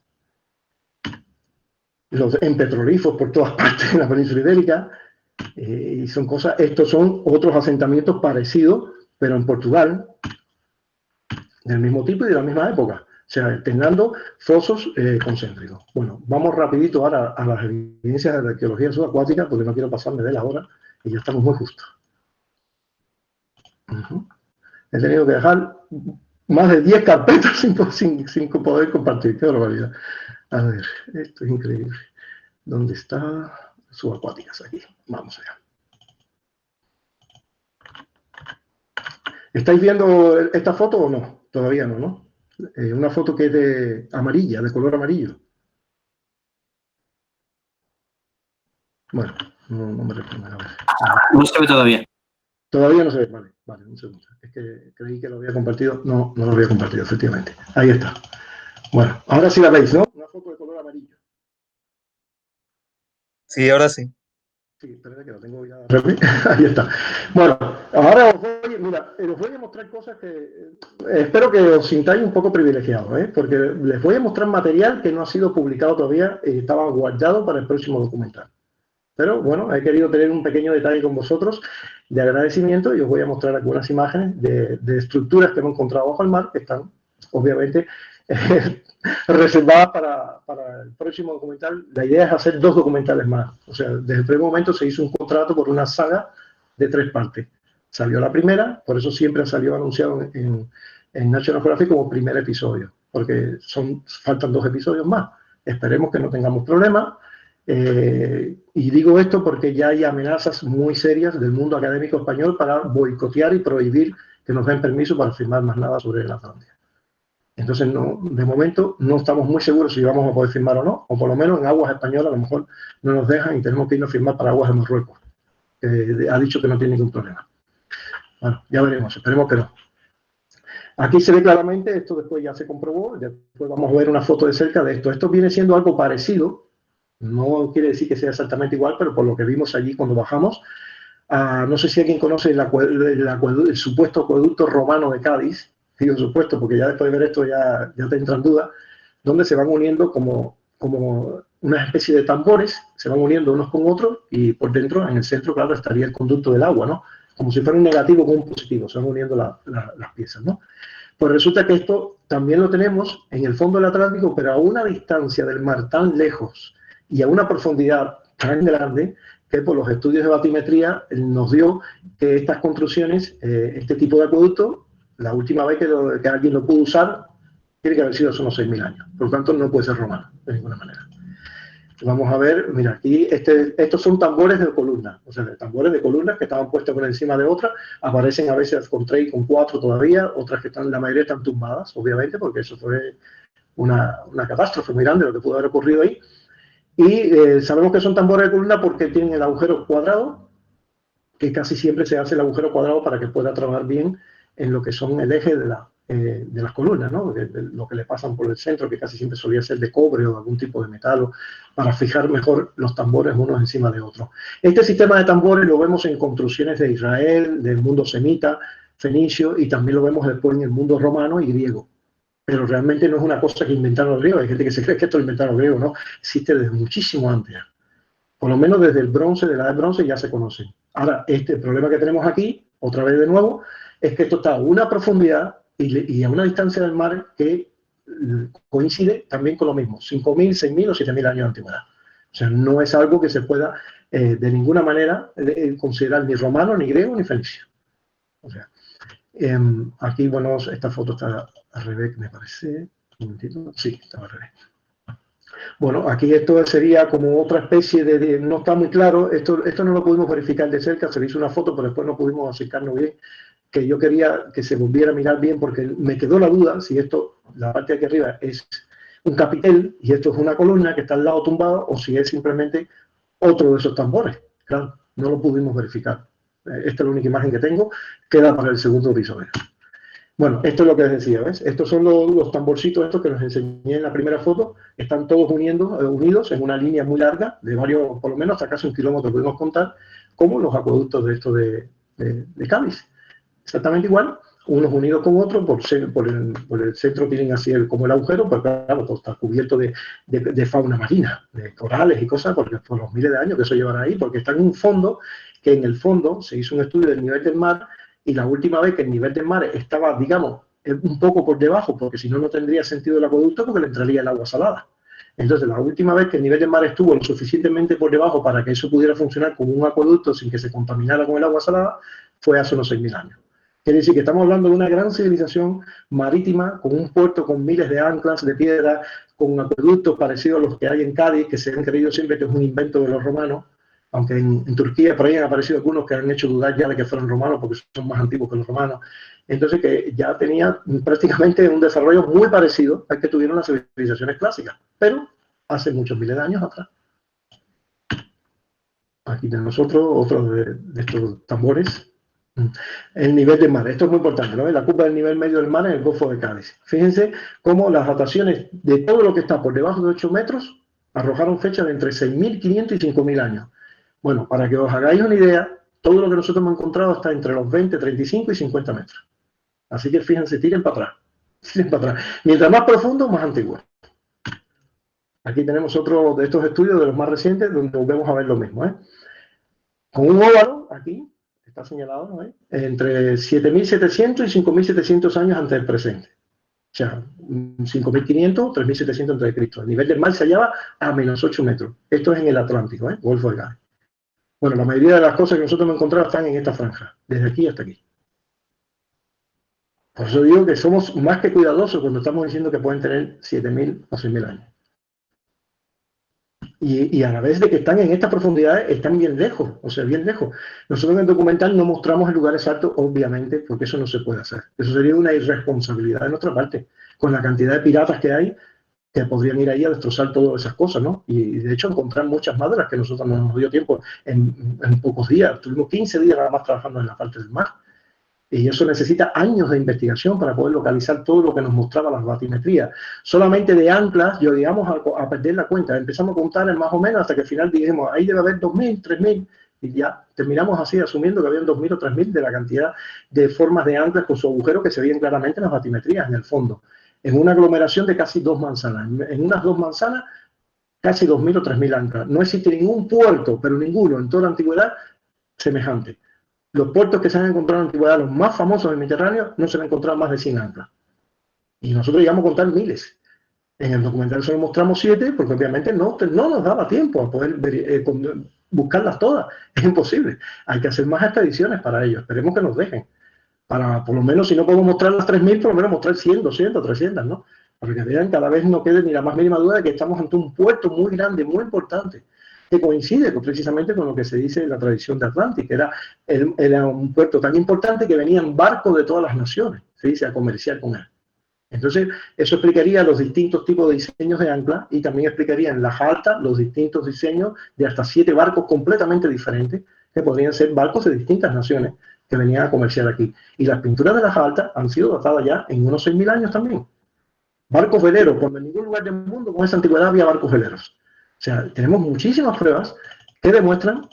En petrolíferos por todas partes en la península ibérica, y son cosas, estos son otros asentamientos parecidos, pero en Portugal, del mismo tipo y de la misma época, o sea, teniendo fosos concéntricos. Bueno, vamos rapidito ahora a las evidencias de la arqueología subacuática, porque no quiero pasarme de la hora, y ya estamos muy justos. He tenido que dejar más de 10 carpetas sin poder compartir. Qué barbaridad. A ver, esto es increíble. ¿Dónde está? Subacuáticas, aquí. Vamos allá. ¿Estáis viendo esta foto o no? Todavía no, ¿no? Una foto que es de amarilla, de color amarillo. Bueno, no me responde. A ver. No se ve todavía. Todavía no se ve. Vale, un segundo. Es que creí que lo había compartido. No lo había compartido, efectivamente. Ahí está. Bueno, ahora sí la veis, ¿no? Una foto de color amarillo. Sí, ahora sí. Sí, espérate que lo tengo ya. Ahí está. Bueno, ahora os voy a mostrar cosas que espero que os sintáis un poco privilegiados, porque les voy a mostrar material que no ha sido publicado todavía y estaba guardado para el próximo documental. Pero bueno, he querido tener un pequeño detalle con vosotros de agradecimiento y os voy a mostrar algunas imágenes de estructuras que hemos encontrado bajo el mar que están, obviamente, reservadas para el próximo documental. La idea es hacer 2 documentales más. O sea, desde el primer momento se hizo un contrato por una saga de 3 partes. Salió la primera, por eso siempre salió anunciado en National Geographic como primer episodio, porque faltan 2 episodios más. Esperemos que no tengamos problemas Y digo esto porque ya hay amenazas muy serias del mundo académico español para boicotear y prohibir que nos den permiso para firmar más nada sobre la Atlántida. Entonces, no, de momento, no estamos muy seguros si vamos a poder firmar o no, o por lo menos en aguas españolas a lo mejor no nos dejan y tenemos que irnos a firmar para aguas de Marruecos. Ha dicho que no tiene ningún problema. Bueno, ya veremos, esperemos que no. Aquí se ve claramente, esto después ya se comprobó, después vamos a ver una foto de cerca de esto. Esto viene siendo algo parecido, no quiere decir que sea exactamente igual, pero por lo que vimos allí cuando bajamos, no sé si alguien conoce el supuesto acueducto romano de Cádiz, digo supuesto porque ya después de ver esto ya te entran dudas, donde se van uniendo como una especie de tambores, se van uniendo unos con otros y por dentro, en el centro, claro, estaría el conducto del agua, ¿no? Como si fuera un negativo con un positivo, se van uniendo las piezas, ¿no? Pues resulta que esto también lo tenemos en el fondo del Atlántico, pero a una distancia del mar tan lejos y a una profundidad tan grande que por los estudios de batimetría nos dio que estas construcciones, este tipo de acueducto, la última vez que alguien lo pudo usar, tiene que haber sido hace unos 6.000 años. Por lo tanto, no puede ser romano, de ninguna manera. Vamos a ver, mira, aquí estos son tambores de columna, o sea, tambores de columnas que estaban puestos por encima de otras, aparecen a veces con 3 y con 4 todavía, otras que están, la mayoría están tumbadas, obviamente, porque eso fue una catástrofe muy grande lo que pudo haber ocurrido ahí. Y sabemos que son tambores de columna porque tienen el agujero cuadrado, que casi siempre se hace el agujero cuadrado para que pueda trabajar bien en lo que son el eje de las columnas, ¿no? Lo que le pasan por el centro, que casi siempre solía ser de cobre o algún tipo de metal, para fijar mejor los tambores unos encima de otros. Este sistema de tambores lo vemos en construcciones de Israel, del mundo semita, fenicio, y también lo vemos después en el mundo romano y griego. Pero realmente no es una cosa que inventaron los griegos. Hay gente que se cree que esto lo inventaron los griegos, ¿no? Existe desde muchísimo antes. Por lo menos desde el bronce, de la edad de bronce, ya se conocen. Ahora, el problema que tenemos aquí, otra vez de nuevo, es que esto está a una profundidad y a una distancia del mar que coincide también con lo mismo, 5.000, 6.000 o 7.000 años de antigüedad. O sea, no es algo que se pueda de ninguna manera considerar ni romano, ni griego, ni fenicio. O sea, aquí, bueno, esta foto está al revés, me parece. Un momentito. Sí, está al revés. Bueno, aquí esto sería como otra especie no está muy claro, esto no lo pudimos verificar de cerca, se le hizo una foto, pero después no pudimos acercarnos bien, que yo quería que se volviera a mirar bien porque me quedó la duda si esto, la parte de aquí arriba es un capitel y esto es una columna que está al lado tumbado o si es simplemente otro de esos tambores. Claro, no lo pudimos verificar. Esta es la única imagen que tengo, queda para el segundo episodio. Bueno, esto es lo que les decía, ¿ves? Estos son los tamborcitos estos que les enseñé en la primera foto. Están todos unidos en una línea muy larga, de varios, por lo menos hasta casi 1 kilómetro podemos contar, como los acueductos de estos de Cádiz. Exactamente igual, unos unidos con otros, por el centro tienen así como el agujero, pero claro, todo está cubierto de fauna marina, de corales y cosas, porque por los miles de años que eso llevará ahí, porque está en un fondo, que en el fondo se hizo un estudio del nivel del mar, y la última vez que el nivel del mar estaba, digamos, un poco por debajo, porque si no, no tendría sentido el acueducto, porque le entraría el agua salada. Entonces, la última vez que el nivel del mar estuvo lo suficientemente por debajo para que eso pudiera funcionar como un acueducto sin que se contaminara con el agua salada, fue hace unos 6.000 años. Quiere decir que estamos hablando de una gran civilización marítima, con un puerto con miles de anclas de piedra, con acueductos parecidos a los que hay en Cádiz, que se han creído siempre que es un invento de los romanos, aunque en Turquía por ahí han aparecido algunos que han hecho dudar ya de que fueron romanos porque son más antiguos que los romanos. Entonces que ya tenía prácticamente un desarrollo muy parecido al que tuvieron las civilizaciones clásicas, pero hace muchos miles de años atrás. Aquí tenemos otro de estos tambores. El nivel del mar, esto es muy importante, ¿no? La curva del nivel medio del mar en el Golfo de Cádiz. Fíjense cómo las dataciones de todo lo que está por debajo de 8 metros arrojaron fechas de entre 6.500 y 5.000 años. Bueno, para que os hagáis una idea, todo lo que nosotros hemos encontrado está entre los 20, 35 y 50 metros. Así que fíjense, tiren para atrás. Tiren para atrás. Mientras más profundo, más antiguo. Aquí tenemos otro de estos estudios de los más recientes, donde volvemos a ver lo mismo, ¿eh? Con un óvalo, aquí, está señalado, ¿no? Entre 7.700 y 5.700 años antes del presente. O sea, 5.500, 3.700 antes de Cristo. El nivel del mar se hallaba a menos 8 metros. Esto es en el Atlántico, Golfo de Cádiz. Bueno, la mayoría de las cosas que nosotros hemos encontrado están en esta franja, desde aquí hasta aquí. Por eso digo que somos más que cuidadosos cuando estamos diciendo que pueden tener 7.000 o 6.000 años. Y a la vez de que están en estas profundidades, están bien lejos, o sea, bien lejos. Nosotros en el documental no mostramos el lugar exacto, obviamente, porque eso no se puede hacer. Eso sería una irresponsabilidad de nuestra parte, con la cantidad de piratas que hay, que podrían ir ahí a destrozar todas esas cosas, ¿no? Y de hecho encontrar muchas más de las que nosotros no nos dio tiempo en pocos días. Tuvimos 15 días nada más trabajando en la parte del mar. Y eso necesita años de investigación para poder localizar todo lo que nos mostraba las batimetrías. Solamente de anclas, yo digamos, a perder la cuenta. Empezamos a contar en más o menos hasta que al final dijimos, ahí debe haber 2.000, 3.000. Y ya terminamos así, asumiendo que habían 2.000 o 3.000 de la cantidad de formas de anclas con su agujero que se veían claramente en las batimetrías en el fondo. En una aglomeración de casi 2 manzanas. En unas 2 manzanas, casi 2.000 o 3.000 anclas. No existe ningún puerto, pero ninguno en toda la antigüedad semejante. Los puertos que se han encontrado en la antigüedad, los más famosos del Mediterráneo, no se han encontrado más de 100 anclas. Y nosotros llegamos a contar miles. En el documental solo mostramos 7, porque obviamente no nos daba tiempo a poder buscarlas todas. Es imposible. Hay que hacer más expediciones para ello. Esperemos que nos dejen. Para, por lo menos, si no podemos mostrar las 3.000, por lo menos mostrar 100, 200, 300, ¿no? Para que vean, cada vez no quede ni la más mínima duda de que estamos ante un puerto muy grande, muy importante, que coincide precisamente con lo que se dice en la tradición de Atlantis, que era un puerto tan importante que venían barcos de todas las naciones, se dice, a comerciar con él. Entonces, eso explicaría los distintos tipos de diseños de ancla y también explicaría en las altas los distintos diseños de hasta 7 barcos completamente diferentes, que podrían ser barcos de distintas naciones que venían a comerciar aquí. Y las pinturas de las altas han sido datadas ya en unos 6.000 años también. Barcos veleros, cuando en ningún lugar del mundo con esa antigüedad había barcos veleros. O sea, tenemos muchísimas pruebas que demuestran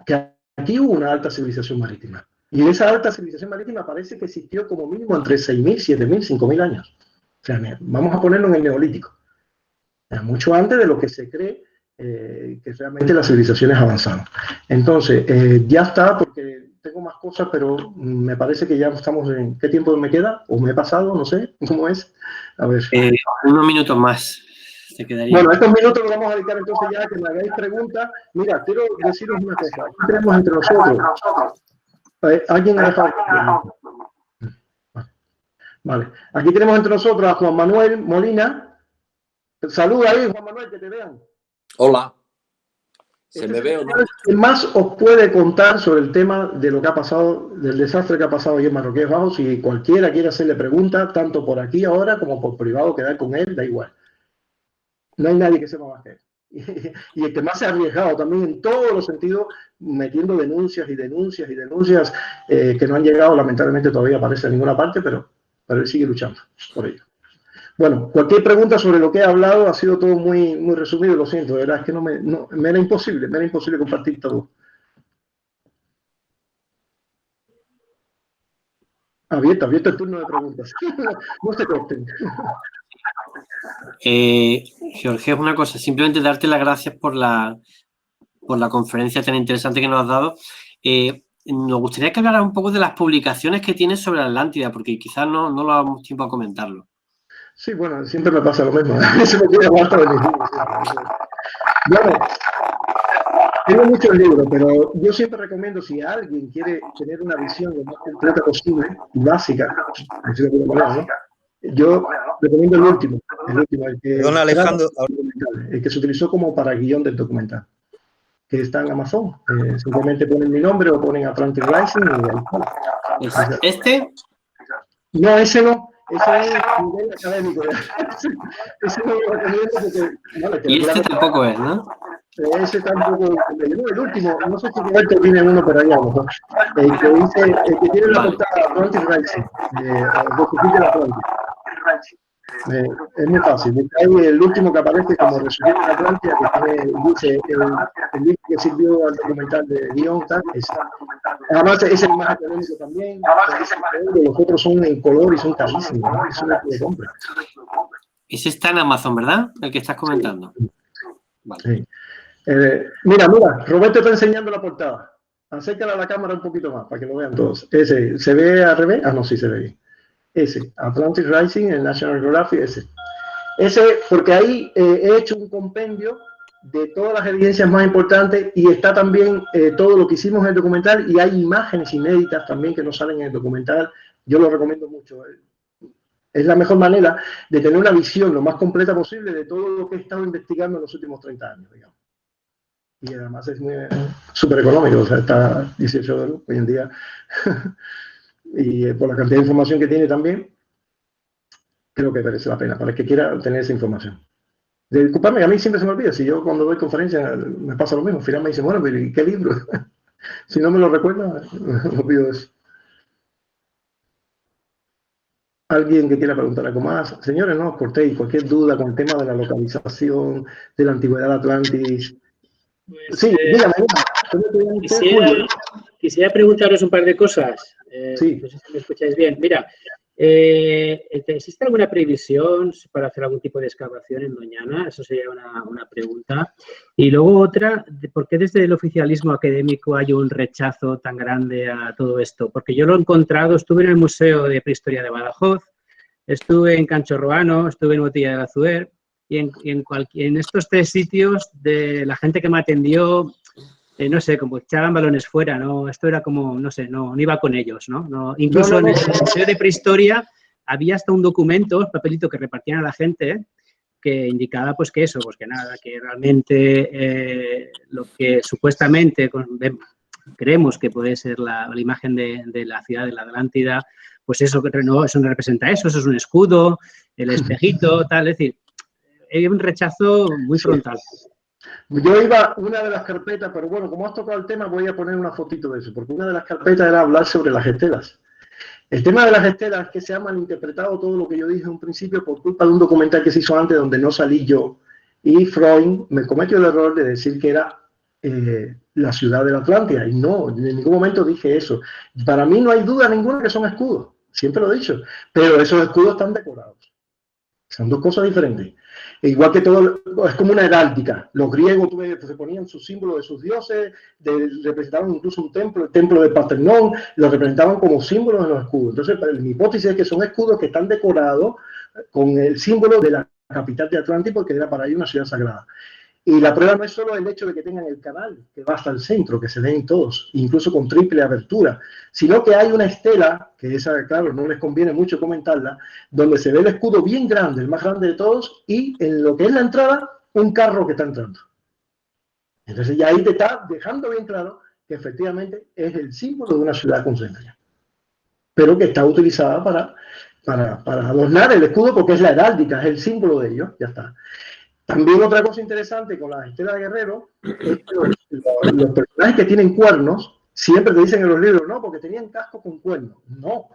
que aquí hubo una alta civilización marítima. Y esa alta civilización marítima parece que existió como mínimo entre 6.000, 7.000, 5.000 años. O sea, vamos a ponerlo en el Neolítico. O sea, mucho antes de lo que se cree que realmente las civilizaciones avanzaron. Entonces, ya está, porque tengo más cosas, pero me parece que ya estamos en... ¿Qué tiempo me queda? ¿O me he pasado? No sé. ¿Cómo es? A ver. Unos minutos más. Bueno, estos minutos los vamos a dedicar entonces ya a que me hagáis preguntas. Mira, quiero deciros una cosa. Aquí tenemos entre nosotros. ¿Alguien ha dejado? Vale. Aquí tenemos entre nosotros a Juan Manuel Molina. Saluda ahí, Juan Manuel, que te vean. Hola. ¿Se me ve o no? ¿Quién más os puede contar sobre el tema de lo que ha pasado, del desastre que ha pasado ahí en Marroquíes Bajos? Si cualquiera quiere hacerle preguntas, tanto por aquí ahora como por privado, quedar con él, da igual. No hay nadie que sepa más que él. Y el que más se ha arriesgado también en todos los sentidos, metiendo denuncias y denuncias y denuncias que no han llegado, lamentablemente todavía aparece en ninguna parte, pero él sigue luchando por ello. Bueno, cualquier pregunta sobre lo que he hablado ha sido todo muy, muy resumido, lo siento, de verdad es que me era imposible compartir todo. Abierto el turno de preguntas. No se corten. Jorge, una cosa, simplemente darte las gracias por la conferencia tan interesante que nos has dado. Nos gustaría que hablaras un poco de las publicaciones que tienes sobre la Atlántida, porque quizás no lo damos tiempo a comentarlo. Sí, bueno, siempre me pasa lo mismo. Se me quiere hablar de mis libros. Bueno, tengo muchos libros, pero yo siempre recomiendo, si alguien quiere tener una visión lo más completa posible y básica, ¿no? Yo recomiendo el último, Don Alejandro, el que se utilizó como para guión del documental, que está en Amazon. Simplemente ponen mi nombre o ponen Atlantic Rising y ahí. ¿Este? No, ese no. Ese es nivel académico. Ese no lo recomiendo porque... Vale, y este tampoco es, ¿no? Ese tampoco... el último, no sé si Roberto tiene uno por allá, ¿no? El que tiene la portada Atlantic Rising, de la Atlantic. Es muy fácil. Hay el último que aparece como resumen de la Atlántida, que dice el libro que sirvió al documental de guión, tal. Además, es el más académico también. Los otros son en color y son carísimos, ¿no? Eso no se compra. Ese está en Amazon, ¿verdad? El que estás comentando. Sí. Vale. Sí. Mira, Roberto está enseñando la portada. Acércala a la cámara un poquito más para que lo vean todos. Ese, ¿se ve al revés? Ah, no, sí se ve bien. Ese, Atlantic Rising, el National Geographic, ese, porque ahí he hecho un compendio de todas las evidencias más importantes y está también todo lo que hicimos en el documental y hay imágenes inéditas también que no salen en el documental. Yo lo recomiendo mucho. Es la mejor manera de tener una visión lo más completa posible de todo lo que he estado investigando en los últimos 30 años, digamos. Y además es súper económico, o sea, está 18 euros hoy en día. Y por la cantidad de información que tiene también, creo que merece la pena para el que quiera tener esa información. Disculpadme, a mí siempre se me olvida. Si yo cuando doy conferencias me pasa lo mismo. Al final me dicen, bueno, pero ¿y qué libro? Si no me lo recuerda, lo pido eso. ¿Alguien que quiera preguntar algo más? Señores, no os cortéis. Cualquier duda con el tema de la localización, de la antigüedad de Atlantis. Pues, Sí, dígame. Quisiera preguntaros un par de cosas. Sí. No sé si me escucháis bien. Mira, ¿existe alguna previsión para hacer algún tipo de excavación en Doñana? Eso sería una pregunta. Y luego otra, ¿por qué desde el oficialismo académico hay un rechazo tan grande a todo esto? Porque yo lo he encontrado, estuve en el Museo de Prehistoria de Badajoz, estuve en Canchorroano, estuve en Botilla de Azuer, y en estos 3 sitios de la gente que me atendió, no sé, como echaban balones fuera, ¿no? Esto era como, no sé, no iba con ellos, ¿no? Incluso en el Museo de Prehistoria había hasta un documento, un papelito que repartían a la gente que indicaba, pues, que eso, pues, que nada, que realmente lo que supuestamente creemos que puede ser la imagen de la ciudad de la Atlántida, pues eso no representa eso es un escudo, el espejito, tal, es decir, hay un rechazo muy frontal. Yo iba, una de las carpetas, pero bueno, como has tocado el tema, voy a poner una fotito de eso, porque una de las carpetas era hablar sobre las estelas. El tema de las estelas es que se ha malinterpretado todo lo que yo dije en un principio por culpa de un documental que se hizo antes donde no salí yo. Y Freud me cometió el error de decir que era la ciudad de la Atlántida. Y no, en ningún momento dije eso. Para mí no hay duda ninguna que son escudos, siempre lo he dicho, pero esos escudos están decorados. Son 2 cosas diferentes. Igual que todo, es como una heráldica. Los griegos se ponían sus símbolos de sus dioses, representaban incluso un templo, el templo de Partenón, lo representaban como símbolos de los escudos. Entonces, mi hipótesis es que son escudos que están decorados con el símbolo de la capital de Atlántida, porque era para ellos una ciudad sagrada. Y la prueba no es solo el hecho de que tengan el canal, que va hasta el centro, que se ven todos, incluso con triple abertura, sino que hay una estela, que esa, claro, no les conviene mucho comentarla, donde se ve el escudo bien grande, el más grande de todos, y en lo que es la entrada, un carro que está entrando. Entonces ya ahí te está dejando bien claro que efectivamente es el símbolo de una ciudad concéntrica, pero que está utilizada para adornar el escudo porque es la heráldica, es el símbolo de ellos, ya está. También otra cosa interesante con las estelas de Guerrero es que los personajes que tienen cuernos siempre te dicen en los libros, no, porque tenían casco con cuernos. No.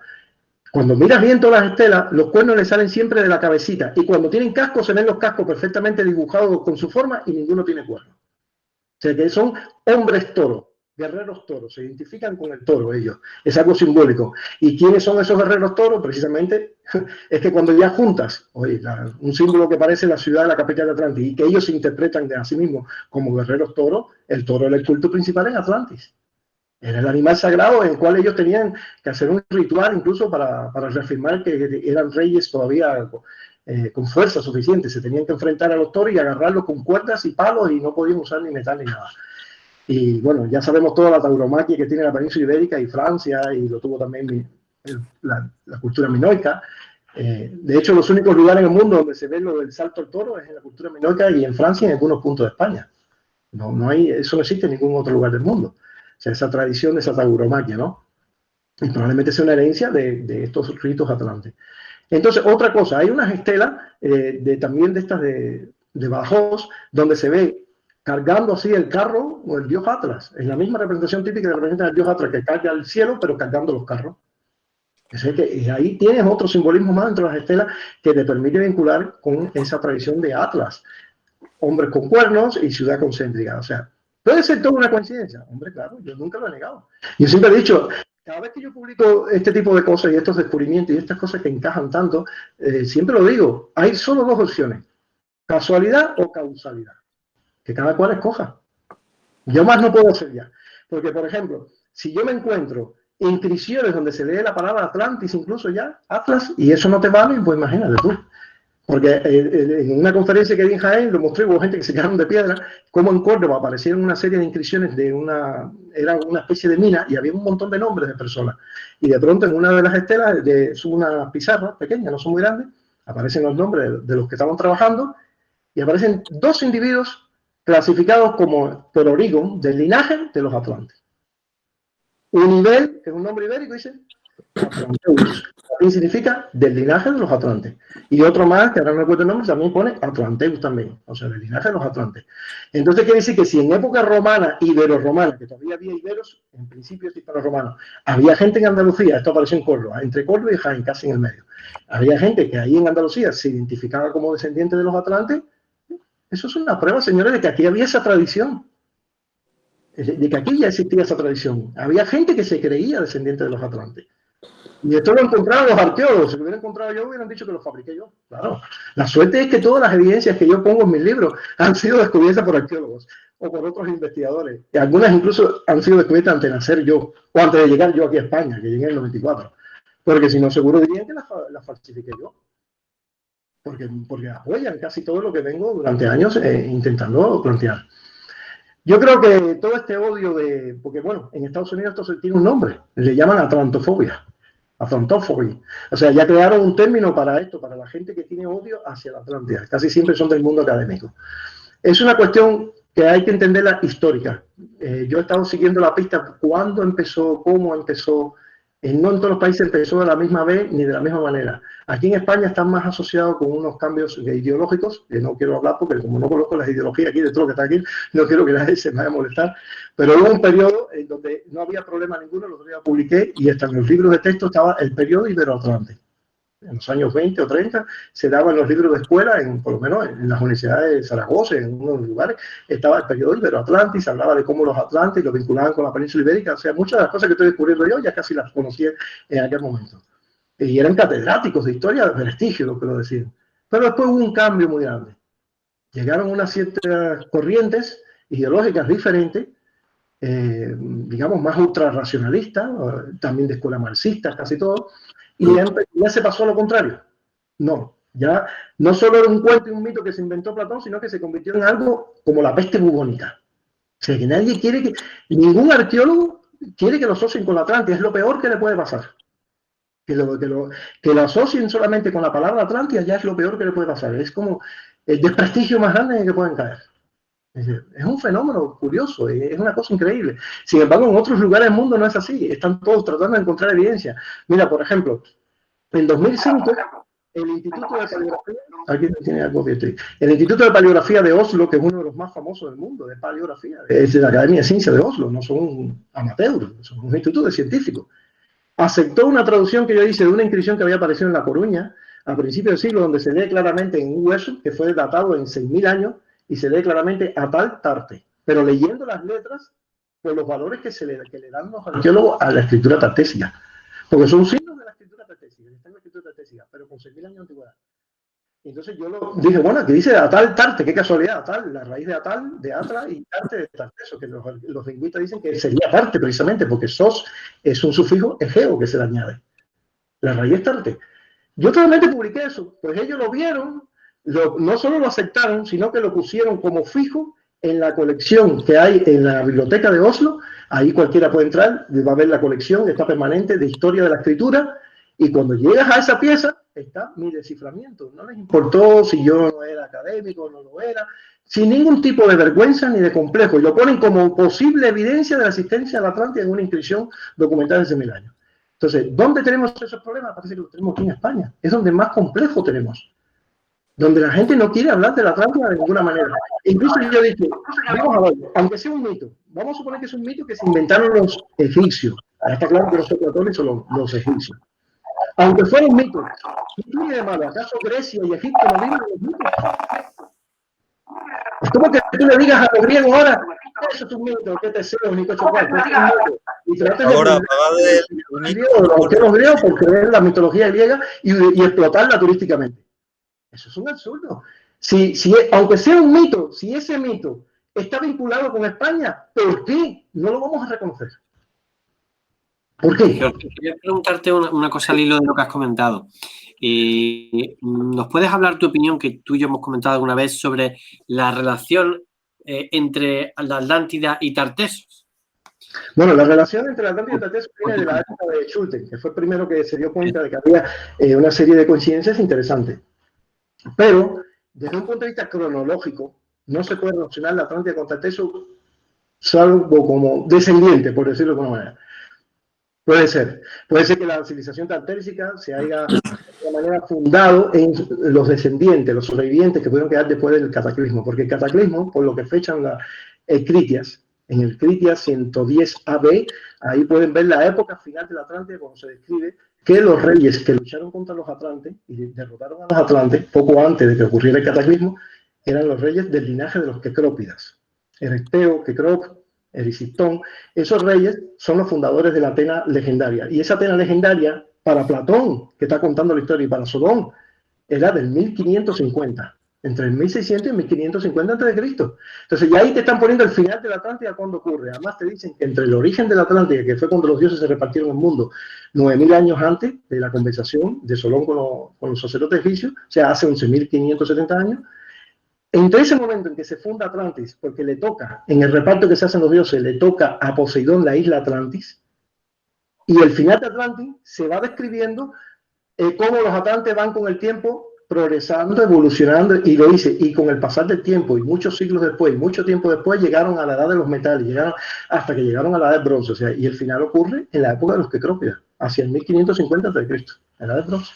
Cuando miras bien todas las estelas, los cuernos les salen siempre de la cabecita. Y cuando tienen casco, se ven los cascos perfectamente dibujados con su forma y ninguno tiene cuernos. O sea que son hombres toros, guerreros toros, se identifican con el toro ellos. Es algo simbólico. ¿Y quiénes son esos guerreros toros? Precisamente es que cuando ya juntas, oye, un símbolo que parece la ciudad de la capital de Atlantis y que ellos se interpretan de a sí mismos como guerreros toros, el toro era el culto principal en Atlantis. Era el animal sagrado en el cual ellos tenían que hacer un ritual incluso para reafirmar que eran reyes todavía con fuerza suficiente. Se tenían que enfrentar a los toros y agarrarlos con cuerdas y palos y no podían usar ni metal ni nada. Y bueno, ya sabemos toda la tauromaquia que tiene la península ibérica y Francia, y lo tuvo también la cultura minoica. De hecho, los únicos lugares en el mundo donde se ve lo del salto al toro es en la cultura minoica y en Francia y en algunos puntos de España. No hay, eso no existe en ningún otro lugar del mundo. O sea, esa tradición de esa tauromaquia, ¿no? Y probablemente sea una herencia de estos ritos atlantes. Entonces, otra cosa, hay unas estelas también de estas de Badajoz, donde se ve cargando así el carro o el dios Atlas. Es la misma representación típica que representa el dios Atlas, que carga al cielo, pero cargando los carros. Es que, y ahí tienes otro simbolismo más dentro de las estelas que te permite vincular con esa tradición de Atlas. Hombres con cuernos y ciudad concéntrica. O sea, ¿puede ser toda una coincidencia? Hombre, claro, yo nunca lo he negado. Yo siempre he dicho, cada vez que yo publico este tipo de cosas y estos descubrimientos y estas cosas que encajan tanto, siempre lo digo, hay solo 2 opciones, casualidad o causalidad, que cada cual escoja. Yo más no puedo hacer ya. Porque, por ejemplo, si yo me encuentro inscripciones donde se lee la palabra Atlantis, incluso ya, Atlas, y eso no te vale, pues imagínate tú. Porque en una conferencia que di en Jaén lo mostré, hubo gente que se quedaron de piedra, como en Córdoba aparecieron una serie de inscripciones era una especie de mina y había un montón de nombres de personas. Y de pronto en una de las estelas, son unas pizarras pequeñas, no son muy grandes, aparecen los nombres de los que estaban trabajando y aparecen 2 individuos clasificados como por Origon del linaje de los atlantes. Univel, que es un nombre ibérico, dice Atlanteus, también significa del linaje de los atlantes. Y otro más, que ahora no recuerdo el nombre, también pone Atlanteus también, o sea, del linaje de los atlantes. Entonces quiere decir que si en época romana, ibero-romana, que todavía había iberos, en principio hispano-romanos, había gente en Andalucía, esto apareció en Córdoba, entre Córdoba y Jaén, casi en el medio. Había gente que ahí en Andalucía se identificaba como descendiente de los atlantes. Eso es una prueba, señores, de que aquí había esa tradición. De que aquí ya existía esa tradición. Había gente que se creía descendiente de los atlantes. Y esto lo encontraron los arqueólogos. Si lo hubiera encontrado yo, hubieran dicho que lo fabriqué yo. Claro. La suerte es que todas las evidencias que yo pongo en mis libros han sido descubiertas por arqueólogos o por otros investigadores. Y algunas incluso han sido descubiertas antes de nacer yo, o antes de llegar yo aquí a España, que llegué en el 94. Porque si no, seguro dirían que las falsifiqué yo. Porque apoyan casi todo lo que vengo durante años intentando plantear. Yo creo que todo este odio porque bueno, en Estados Unidos esto tiene un nombre, le llaman atlantofobia. Atlantofobia. O sea, ya crearon un término para esto, para la gente que tiene odio hacia la Atlántida. Casi siempre son del mundo académico. Es una cuestión que hay que entenderla histórica. Yo he estado siguiendo la pista, cuándo empezó, cómo empezó. No en todos los países empezó de la misma vez ni de la misma manera. Aquí en España están más asociados con unos cambios ideológicos, que no quiero hablar porque como no conozco las ideologías aquí de todo lo que está aquí, no quiero que nadie se me vaya a molestar, pero hubo un periodo en donde no había problema ninguno, el otro día publiqué, y hasta en los libros de texto estaba el periodo iberoatlante. En los años 20 o 30 se daban los libros de escuela, por lo menos en las universidades de Zaragoza, en unos lugares, estaba el periodo iberoatlante y se hablaba de cómo los atlantes lo vinculaban con la península ibérica. O sea, muchas de las cosas que estoy descubriendo yo ya casi las conocía en aquel momento. Y eran catedráticos de historia de prestigio lo que lo decían. Pero después hubo un cambio muy grande. Llegaron unas ciertas corrientes ideológicas diferentes, digamos más ultrarracionalistas, también de escuela marxista, casi todo. Y ya se pasó a lo contrario. No, ya no solo era un cuento y un mito que se inventó Platón, sino que se convirtió en algo como la peste bubónica. O sea, que nadie quiere ningún arqueólogo quiere que lo asocien con la Atlántida. Es lo peor que le puede pasar. Que lo asocien solamente con la palabra Atlántida ya es lo peor que le puede pasar. Es como el desprestigio más grande en el que pueden caer. Es un fenómeno curioso, es una cosa increíble. Sin embargo, en otros lugares del mundo no es así. Están todos tratando de encontrar evidencia. Mira, por ejemplo, en 2005, el Instituto de Paleografía, aquí tiene algo de el Instituto de Paleografía de Oslo, que es uno de los más famosos del mundo de paleografía, es de la Academia de Ciencias de Oslo, no son amateurs, son un instituto de científicos, aceptó una traducción que yo hice de una inscripción que había aparecido en La Coruña a principios del siglo, donde se lee claramente en un hueso que fue datado en 6.000 años, y se lee claramente Atal Tarte, pero leyendo las letras, pues los valores que le dan los arqueólogos a la escritura tartésica, porque son signos de la escritura tartésica, está en la escritura tartésica, pero con 6.000 años de antigüedad. Entonces yo dije, bueno, aquí dice Atal Tarte, qué casualidad, Atal, la raíz de Atal, de Atra, y Tarte de Tarteso, que los lingüistas dicen que sería Tarte precisamente, porque sos es un sufijo egeo que se le añade. La raíz es Tarte. Yo totalmente publiqué eso, pues ellos lo vieron, no solo lo aceptaron, sino que lo pusieron como fijo en la colección que hay en la biblioteca de Oslo. Ahí cualquiera puede entrar, va a ver la colección, está permanente de historia de la escritura, y cuando llegas a esa pieza está mi desciframiento. No les importó si yo no era académico o no lo era, sin ningún tipo de vergüenza ni de complejo. Y lo ponen como posible evidencia de la existencia de la Atlántida en una inscripción documentada hace 1000 años. Entonces, ¿dónde tenemos esos problemas? Parece que los tenemos aquí en España. Es donde más complejo tenemos. Donde la gente no quiere hablar de la Atlántida de ninguna manera. Incluso yo dije, vamos a ver, aunque sea un mito, vamos a suponer que es un mito que se inventaron los egipcios. Ahora está claro que los platónicos son los egipcios. Aunque fuera un mito, ¿qué tiene de malo? ¿Acaso Grecia y Egipto no viven los mitos? Es como que tú le digas a los griegos ahora, eso es un mito, que Teseo, ni Cochocual, y trates ahora, de los griegos por creer la mitología griega y explotarla turísticamente. Eso es un absurdo. Aunque sea un mito, si ese mito está vinculado con España, ¿por qué no lo vamos a reconocer? ¿Por qué? Quería preguntarte una cosa al hilo de lo que has comentado. ¿Nos puedes hablar tu opinión, que tú y yo hemos comentado alguna vez, sobre la relación entre la Atlántida y Tartessos? Bueno, la relación entre la Atlántida y Tartessos viene de la época de Schulte, que fue el primero que se dio cuenta de que había una serie de coincidencias interesantes. Pero, desde un punto de vista cronológico, no se puede relacionar la Atlántida con Tartessos salvo como descendiente, por decirlo de alguna manera. Puede ser que la civilización tartésica se haya de alguna manera fundado en los descendientes, los sobrevivientes que pudieron quedar después del cataclismo, porque el cataclismo, por lo que fechan el Critias, en el Critias 110 AB, ahí pueden ver la época final de la Atlántida, cuando se describe que los reyes que lucharon contra los atlantes y derrotaron a los atlantes poco antes de que ocurriera el cataclismo, eran los reyes del linaje de los Quecrópidas. Erecteo, Quecrop, Erisistón, esos reyes son los fundadores de la Atena legendaria. Y esa Atena legendaria, para Platón, que está contando la historia, y para Solón, era del 1550, entre el 1600 y 1550 a.C. Entonces, ya ahí te están poniendo el final de la Atlántida cuando ocurre. Además, te dicen que entre el origen de la Atlántida, que fue cuando los dioses se repartieron el mundo, 9000 años antes de la conversación de Solón con los sacerdotes egipcios, o sea, hace 11.570 años. Entre ese momento en que se funda Atlantis, porque le toca, en el reparto que se hacen los dioses, le toca a Poseidón la isla Atlantis, y el final de Atlantis se va describiendo cómo los atlantes van con el tiempo progresando, evolucionando, y lo dice, y con el pasar del tiempo, y muchos siglos después, y mucho tiempo después, llegaron a la edad de los metales, hasta que llegaron a la edad del bronce, o sea, y el final ocurre en la época de los Quecrópidas, hacia el 1550 a.C., la edad del bronce.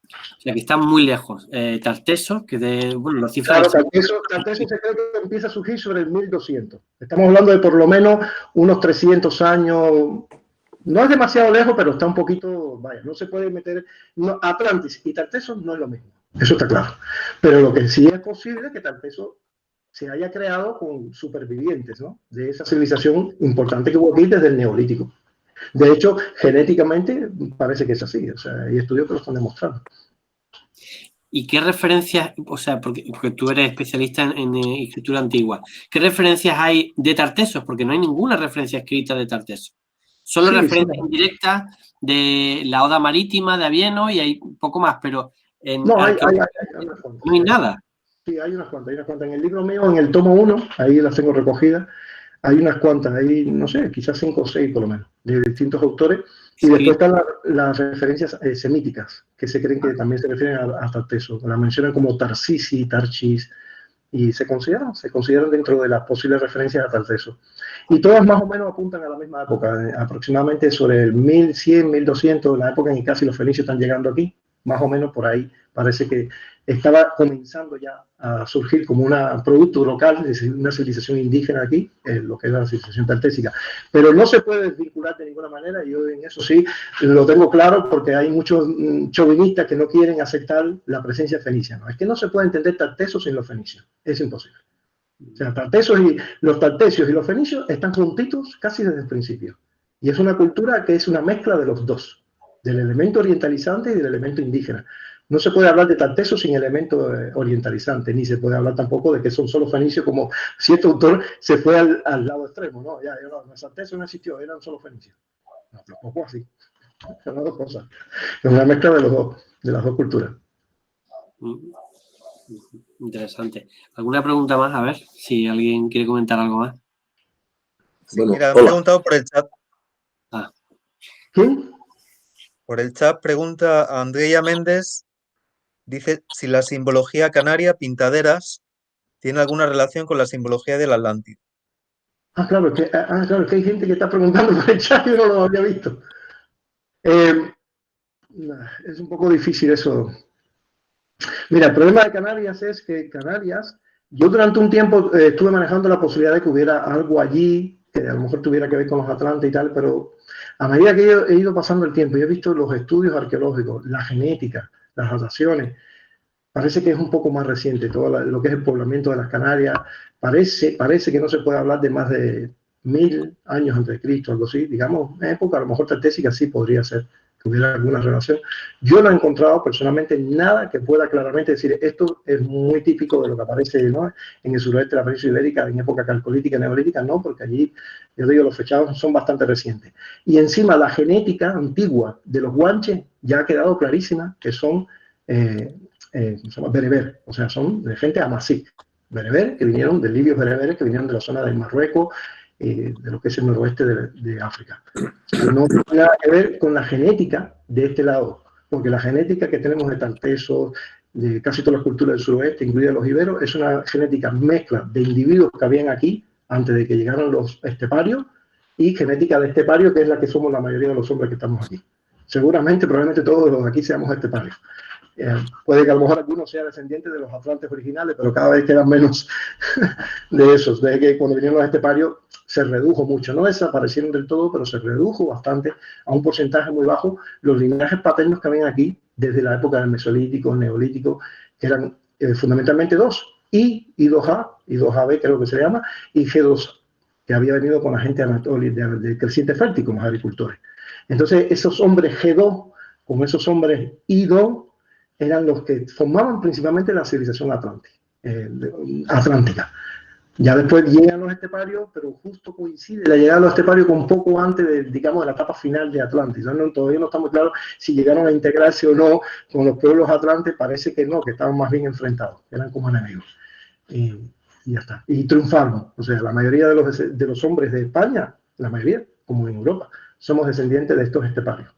O sea, que están muy lejos. Tartessos, que bueno, las cifras... Claro, Tartessos se cree que empieza a surgir sobre el 1200. Estamos hablando de por lo menos unos 300 años. No es demasiado lejos, pero está un poquito, vaya, no se puede meter... No, Atlantis y Tartessos no es lo mismo, eso está claro. Pero lo que sí es posible es que Tartessos se haya creado con supervivientes, ¿no?, de esa civilización importante que hubo aquí desde el Neolítico. De hecho, genéticamente parece que es así, o sea, hay estudios que lo están demostrando. ¿Y qué referencias, o sea, porque tú eres especialista en escritura antigua, qué referencias hay de Tartessos? Porque no hay ninguna referencia escrita de Tartessos. Solo referencias indirectas de la Oda Marítima de Avieno y hay poco más, pero no hay nada. Sí, hay unas cuantas. En el libro mío, en el tomo 1, ahí las tengo recogidas, hay unas cuantas, ahí no sé, quizás 5 o 6 por lo menos, de distintos autores. Y después están las referencias semíticas, que se creen que también se refieren a Tartessos. La mencionan como Tarsisi, Tarchis, y se consideran dentro de las posibles referencias a Tartessos. Y todas más o menos apuntan a la misma época, aproximadamente sobre el 1100, 1200, la época en que casi los fenicios están llegando aquí, más o menos por ahí. Parece que estaba comenzando ya a surgir como un producto local de una civilización indígena aquí, lo que es la civilización tartésica. Pero no se puede desvincular de ninguna manera, y yo en eso sí lo tengo claro, porque hay muchos chauvinistas que no quieren aceptar la presencia fenicia. ¿No? Es que no se puede entender Tartessos sin los fenicios, es imposible. O sea, los tartesios y los fenicios están juntitos casi desde el principio. Y es una cultura que es una mezcla de los dos, del elemento orientalizante y del elemento indígena. No se puede hablar de Tartessos sin elemento orientalizante, ni se puede hablar tampoco de que son solo fenicios, como cierto autor se fue al lado extremo. No, Tartessos no existió, eran solo fenicios. No, tampoco así. Son las dos cosas. Es una mezcla de las dos culturas. Interesante. ¿Alguna pregunta más? A ver, si alguien quiere comentar algo más. Sí, bueno, mira, han preguntado por el chat. ¿Quién? Por el chat pregunta a Andrea Méndez, dice si la simbología canaria, pintaderas, tiene alguna relación con la simbología del Atlántico. Claro, que hay gente que está preguntando por el chat y yo no lo había visto. Es un poco difícil eso. Mira, el problema de Canarias es que Canarias, yo durante un tiempo estuve manejando la posibilidad de que hubiera algo allí que a lo mejor tuviera que ver con los atlantes y tal, pero a medida que he ido pasando el tiempo y he visto los estudios arqueológicos, la genética, las dataciones, parece que es un poco más reciente todo lo que es el poblamiento de las Canarias. Parece que no se puede hablar de más de 1000 años antes de Cristo, algo así. Digamos, en época a lo mejor tartésica sí podría ser que hubiera alguna relación. Yo no he encontrado personalmente nada que pueda claramente decir esto es muy típico de lo que aparece, ¿no?, en el suroeste de la península ibérica en época calcolítica, neolítica, no, porque allí, yo digo, los fechados son bastante recientes. Y encima la genética antigua de los guanches ya ha quedado clarísima que son bereber, o sea, son de gente amasí, bereber, que vinieron de libios bereberes, que vinieron de la zona de Marruecos, de lo que es el noroeste de África. No tiene nada que ver con la genética de este lado, porque la genética que tenemos de Tartesos, de casi todas las culturas del suroeste, incluidas los iberos, es una genética mezcla de individuos que habían aquí antes de que llegaran los esteparios y genética de estepario, que es la que somos la mayoría de los hombres que estamos aquí. Seguramente, probablemente todos los de aquí seamos esteparios. Puede que a lo mejor algunos sean descendientes de los atlantes originales, pero cada vez quedan menos de esos. Desde que cuando vinieron los esteparios se redujo mucho, no desaparecieron del todo, pero se redujo bastante a un porcentaje muy bajo los linajes paternos que habían aquí desde la época del Mesolítico, Neolítico, que eran fundamentalmente dos, I 2A, y 2AB creo que se llama, y G2, que había venido con la gente de creciente fértil como agricultores. Entonces esos hombres G2 con esos hombres I2 eran los que formaban principalmente la civilización atlántica. Ya después llegan los esteparios, pero justo coincide la llegada de los esteparios con poco antes de, digamos, de la etapa final de Atlantis. Todavía no estamos claros si llegaron a integrarse o no con los pueblos atlantes. Parece que no, que estaban más bien enfrentados, eran como enemigos. Y ya está. Y triunfaron. O sea, la mayoría de los hombres de España, la mayoría, como en Europa, somos descendientes de estos esteparios.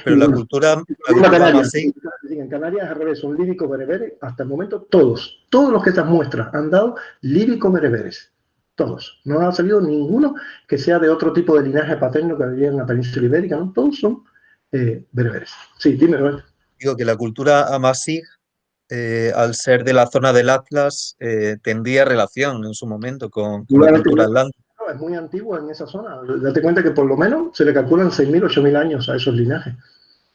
Pero la cultura Canarias, en Canarias al revés, son líbicos bereberes, hasta el momento todos los que estas muestras han dado líbicos bereberes, todos, no ha salido ninguno que sea de otro tipo de linaje paterno que vivía en la península ibérica, ¿no? Todos son bereberes. Sí, dime, Roberto. Digo que la cultura amasí, al ser de la zona del Atlas, tendría relación en su momento con la cultura atlántica. Es muy antigua en esa zona. Date cuenta que por lo menos se le calculan 6.000, 8.000 años a esos linajes.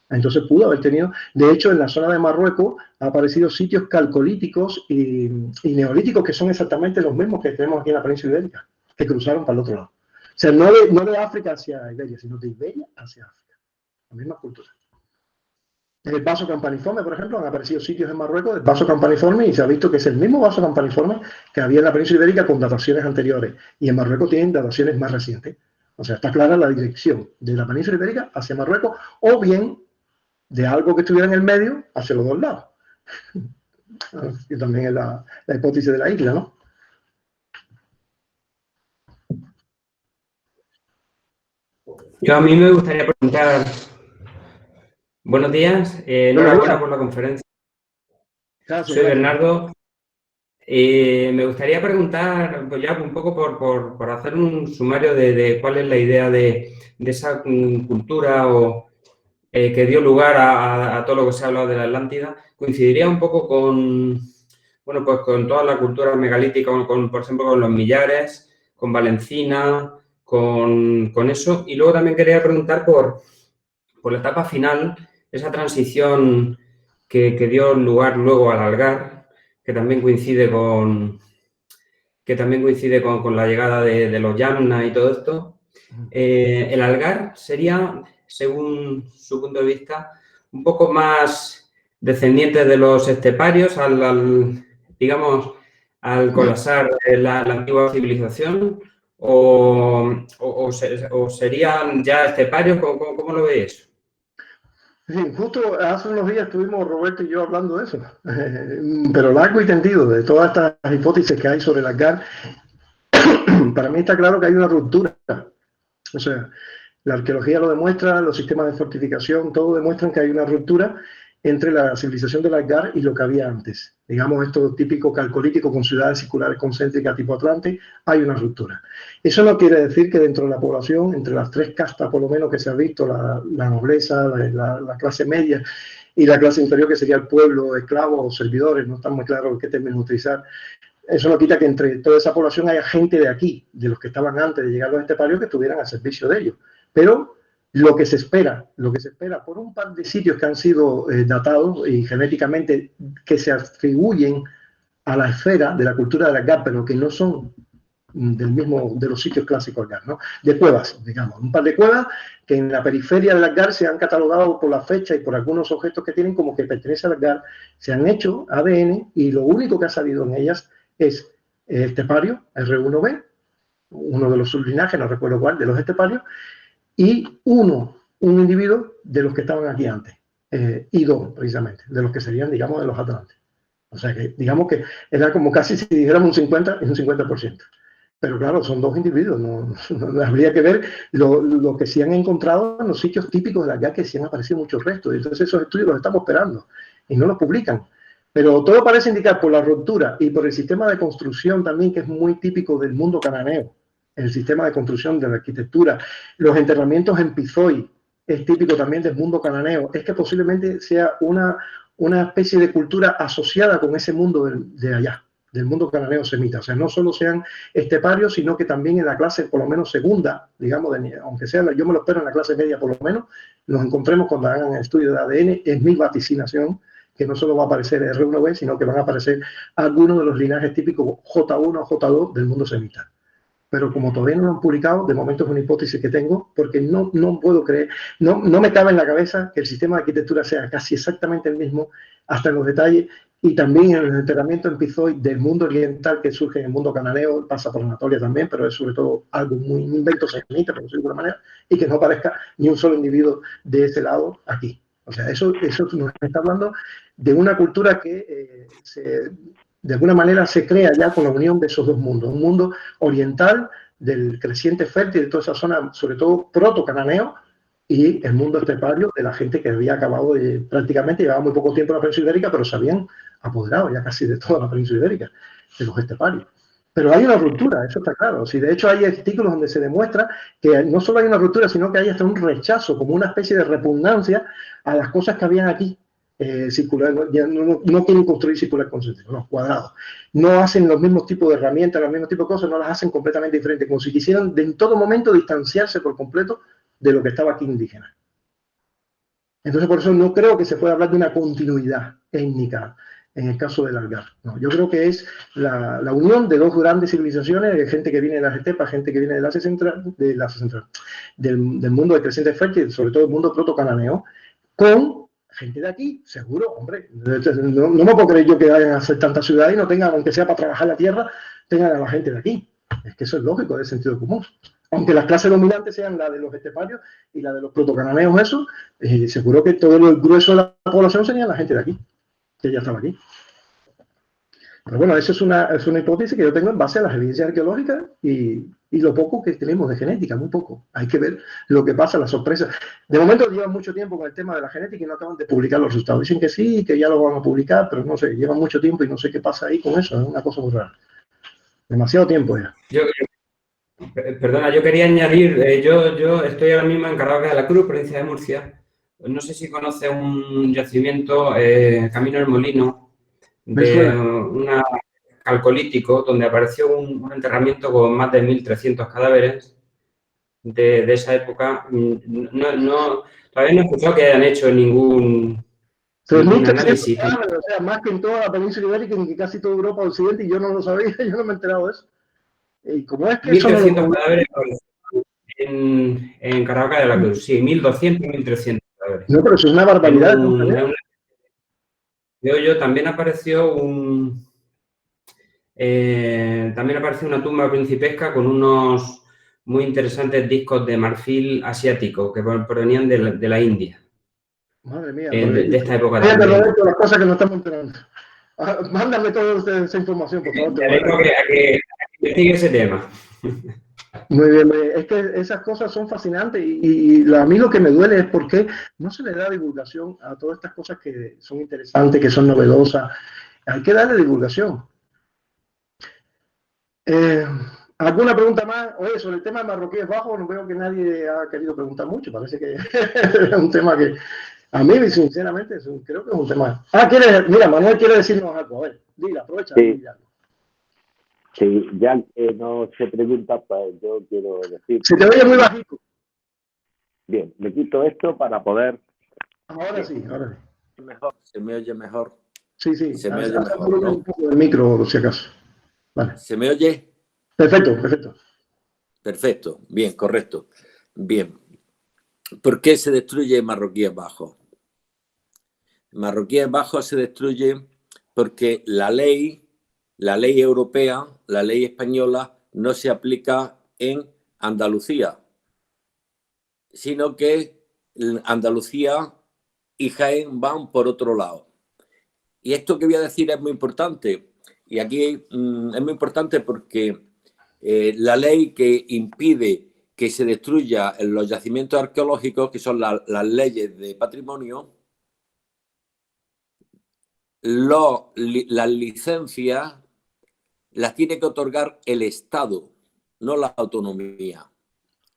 Entonces pudo haber tenido, de hecho en la zona de Marruecos ha aparecido sitios calcolíticos y neolíticos que son exactamente los mismos que tenemos aquí en la península ibérica, que cruzaron para el otro lado. O sea, no de África hacia Iberia, sino de Iberia hacia África. La misma cultura. En el vaso campaniforme, por ejemplo, han aparecido sitios en Marruecos del vaso campaniforme y se ha visto que es el mismo vaso campaniforme que había en la península ibérica con dataciones anteriores. Y en Marruecos tienen dataciones más recientes. O sea, está clara la dirección de la península ibérica hacia Marruecos o bien de algo que estuviera en el medio hacia los dos lados. Y también es la hipótesis de la isla, ¿no? Yo a mí me gustaría preguntar... Buenos días, enhorabuena por la conferencia. Gracias, Soy Bernardo. Me gustaría preguntar, pues ya un poco por hacer un sumario de cuál es la idea de esa cultura que dio lugar a todo lo que se ha hablado de la Atlántida. Coincidiría un poco con, bueno, pues con toda la cultura megalítica, por ejemplo, con los millares, con Valencina, con eso. Y luego también quería preguntar por la etapa final, esa transición que dio lugar luego al Algar, que también coincide con la llegada de los Yamna y todo esto. El Algar sería, según su punto de vista, un poco más descendiente de los esteparios digamos, al colapsar la antigua civilización, o serían ya esteparios. ¿Cómo lo veis? Sí, justo hace unos días estuvimos Roberto y yo hablando de eso, pero largo y tendido, de todas estas hipótesis que hay sobre el Algar. Para mí está claro que hay una ruptura. O sea, la arqueología lo demuestra, los sistemas de fortificación, todo demuestran que hay una ruptura entre la civilización del Algar y lo que había antes. Digamos, esto típico calcolítico con ciudades circulares concéntricas tipo Atlante, hay una ruptura. Eso no quiere decir que dentro de la población, entre las tres castas por lo menos que se ha visto, la nobleza, la clase media y la clase inferior, que sería el pueblo, esclavos o servidores, no está muy claro qué término utilizar. Eso no quita que entre toda esa población haya gente de aquí, de los que estaban antes de llegar a los esteparios, que estuvieran al servicio de ellos. Pero lo que se espera por un par de sitios que han sido datados y genéticamente que se atribuyen a la esfera de la cultura del Algar, pero que no son de los sitios clásicos Algar, ¿no? De cuevas, digamos, un par de cuevas que en la periferia del Algar se han catalogado por la fecha y por algunos objetos que tienen como que pertenece al Algar, se han hecho ADN y lo único que ha salido en ellas es el estepario, R1b, uno de los sublinajes, no recuerdo cuál, de los esteparios, y un individuo de los que estaban aquí antes, y dos, precisamente, de los que serían, digamos, de los atlantes. O sea que, digamos que era como casi si dijéramos un 50 y un 50%. Pero claro, son dos individuos, no habría que ver lo que sí han encontrado en los sitios típicos de allá, que sí han aparecido muchos restos. Entonces esos estudios los estamos esperando y no los publican. Pero todo parece indicar por la ruptura y por el sistema de construcción también, que es muy típico del mundo cananeo, el sistema de construcción de la arquitectura, los enterramientos en Pizoy, es típico también del mundo cananeo, es que posiblemente sea una especie de cultura asociada con ese mundo de allá, del mundo cananeo semita. O sea, no solo sean esteparios, sino que también en la clase, por lo menos segunda, digamos, aunque sea, yo me lo espero en la clase media por lo menos, nos encontremos cuando hagan el estudio de ADN, es mi vaticinación, que no solo va a aparecer R1b, sino que van a aparecer algunos de los linajes típicos J1 o J2 del mundo semita. Pero como todavía no lo han publicado, de momento es una hipótesis que tengo, porque no puedo creer, no me cabe en la cabeza que el sistema de arquitectura sea casi exactamente el mismo, hasta en los detalles, y también en el enterramiento en Pizoy del mundo oriental que surge en el mundo cananeo, pasa por Anatolia también, pero es sobre todo algo muy invento semita, por decirlo de alguna manera, y que no aparezca ni un solo individuo de ese lado aquí. O sea, eso nos está hablando de una cultura que de alguna manera se crea ya con la unión de esos dos mundos, un mundo oriental del creciente fértil de toda esa zona, sobre todo proto-cananeo, y el mundo estepario de la gente que había acabado de, prácticamente llevaba muy poco tiempo en la península ibérica, pero se habían apoderado ya casi de toda la península ibérica, de los esteparios. Pero hay una ruptura, eso está claro. Si de hecho hay artículos donde se demuestra que no solo hay una ruptura, sino que hay hasta un rechazo, como una especie de repugnancia a las cosas que habían aquí. Circular, ya no quieren construir circular concéntrico, no, cuadrados. No hacen los mismos tipos de herramientas, los mismos tipos de cosas, no las hacen completamente diferentes, como si quisieran en todo momento distanciarse por completo de lo que estaba aquí indígena. Entonces, por eso no creo que se pueda hablar de una continuidad étnica en el caso del Algar. No, yo creo que es la unión de dos grandes civilizaciones, de gente que viene de las estepas, gente que viene del Asia Central, del mundo del creciente fértil, sobre todo el mundo proto-cananeo, con gente de aquí, seguro, hombre. No me puedo creer yo que vayan a hacer tantas ciudades y no tengan, aunque sea para trabajar la tierra, tengan a la gente de aquí. Es que eso es lógico, es sentido común. Aunque las clases dominantes sean la de los esteparios y la de los protocananeos, eso, seguro que todo el grueso de la población sería la gente de aquí, que ya estaba aquí. Pero bueno, eso es una hipótesis que yo tengo en base a las evidencias arqueológicas y lo poco que tenemos de genética, muy poco. Hay que ver lo que pasa, las sorpresas. De momento llevan mucho tiempo con el tema de la genética y no acaban de publicar los resultados. Dicen que sí, que ya lo van a publicar, pero no sé, llevan mucho tiempo y no sé qué pasa ahí con eso. Es una cosa muy rara. Demasiado tiempo ya. Perdona, yo quería añadir, yo estoy ahora mismo en Caravaca de la Cruz, provincia de Murcia. No sé si conoce un yacimiento, Camino del Molino, de un calcolítico, donde apareció un enterramiento con más de 1.300 cadáveres de esa época. Todavía no he escuchado que hayan hecho ningún análisis. O sea, más que en toda la península ibérica, ni que casi toda Europa Occidente, y yo no lo sabía, yo no me he enterado de eso. ¿Y cómo es que 1.300 cadáveres en Caravaca de la Cruz, sí, 1.200, 1.300 cadáveres. No, pero eso es una barbaridad. También apareció una tumba principesca con unos muy interesantes discos de marfil asiático que provenían de la India. Madre mía. De esta época también. Las cosas que nos estamos enterando. Mándame toda esa información, por favor. Te dejo a que investigue ese tema. Muy bien, es que esas cosas son fascinantes y a mí lo que me duele es por qué no se le da divulgación a todas estas cosas que son interesantes, que son novedosas. Hay que darle divulgación. ¿Alguna pregunta más? Oye, sobre el tema de marroquíes bajos, no veo que nadie ha querido preguntar mucho. Parece que es un tema que a mí, sinceramente, creo que es un tema. Mira, Manuel quiere decirnos algo. A ver, dile, aprovecha. Sí. Sí, ya que no se pregunta, pues yo quiero decir... Se te oye muy bajito. Bien, me quito esto para poder... Ahora sí, ahora sí. Mejor. ¿Se me oye mejor? Sí. Se me oye mejor, ¿no? Un poco del micro, si acaso. Vale. ¿Se me oye? Perfecto, perfecto. Perfecto, bien, correcto. Bien. ¿Por qué se destruye Marroquíes Bajos? Marroquíes Bajos se destruye porque la ley europea, la ley española, no se aplica en Andalucía, sino que Andalucía y Jaén van por otro lado. Y esto que voy a decir es muy importante. Y aquí es muy importante porque la ley que impide que se destruya los yacimientos arqueológicos, que son las leyes de patrimonio, las licencias las tiene que otorgar el Estado, no la autonomía.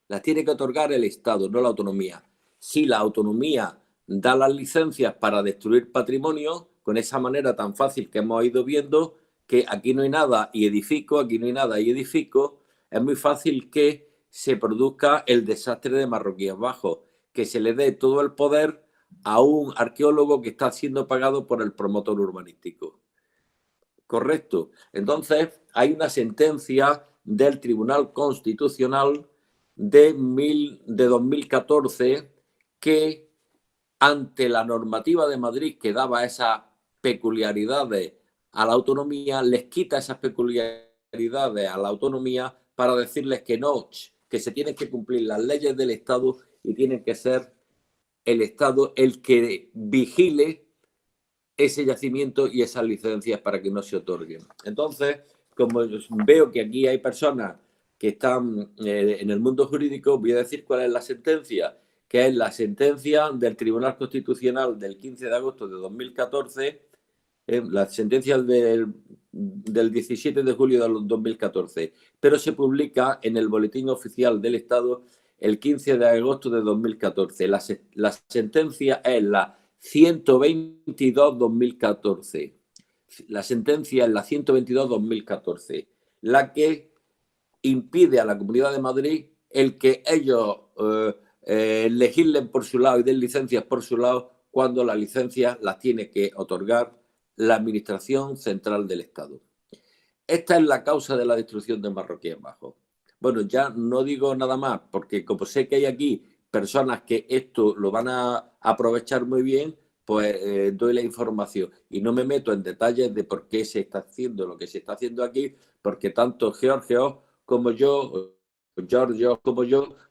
Las tiene que otorgar el Estado, no la autonomía. Si la autonomía da las licencias para destruir patrimonio, con esa manera tan fácil que hemos ido viendo, que aquí no hay nada y edifico, aquí no hay nada y edifico, es muy fácil que se produzca el desastre de Marroquíes Bajos, que se le dé todo el poder a un arqueólogo que está siendo pagado por el promotor urbanístico. Correcto. Entonces, hay una sentencia del Tribunal Constitucional de 2014 que, ante la normativa de Madrid que daba esas peculiaridades a la autonomía, les quita esas peculiaridades a la autonomía para decirles que no, que se tienen que cumplir las leyes del Estado y tiene que ser el Estado el que vigile ese yacimiento y esas licencias para que no se otorguen. Entonces, como veo que aquí hay personas que están en el mundo jurídico, voy a decir cuál es la sentencia, que es la sentencia del Tribunal Constitucional del 15 de agosto de 2014, la sentencia del 17 de julio de 2014, pero se publica en el Boletín Oficial del Estado el 15 de agosto de 2014. La sentencia es la 122-2014. La sentencia es la 122-2014, la que impide a la Comunidad de Madrid el que ellos legislen por su lado y den licencias por su lado cuando las licencias las tiene que otorgar la Administración Central del Estado. Esta es la causa de la destrucción de Marroquíes Bajos. Bueno, ya no digo nada más, porque como sé que hay aquí personas que esto lo van a aprovechar muy bien, pues doy la información y no me meto en detalles de por qué se está haciendo lo que se está haciendo aquí, porque tanto Georgios como yo,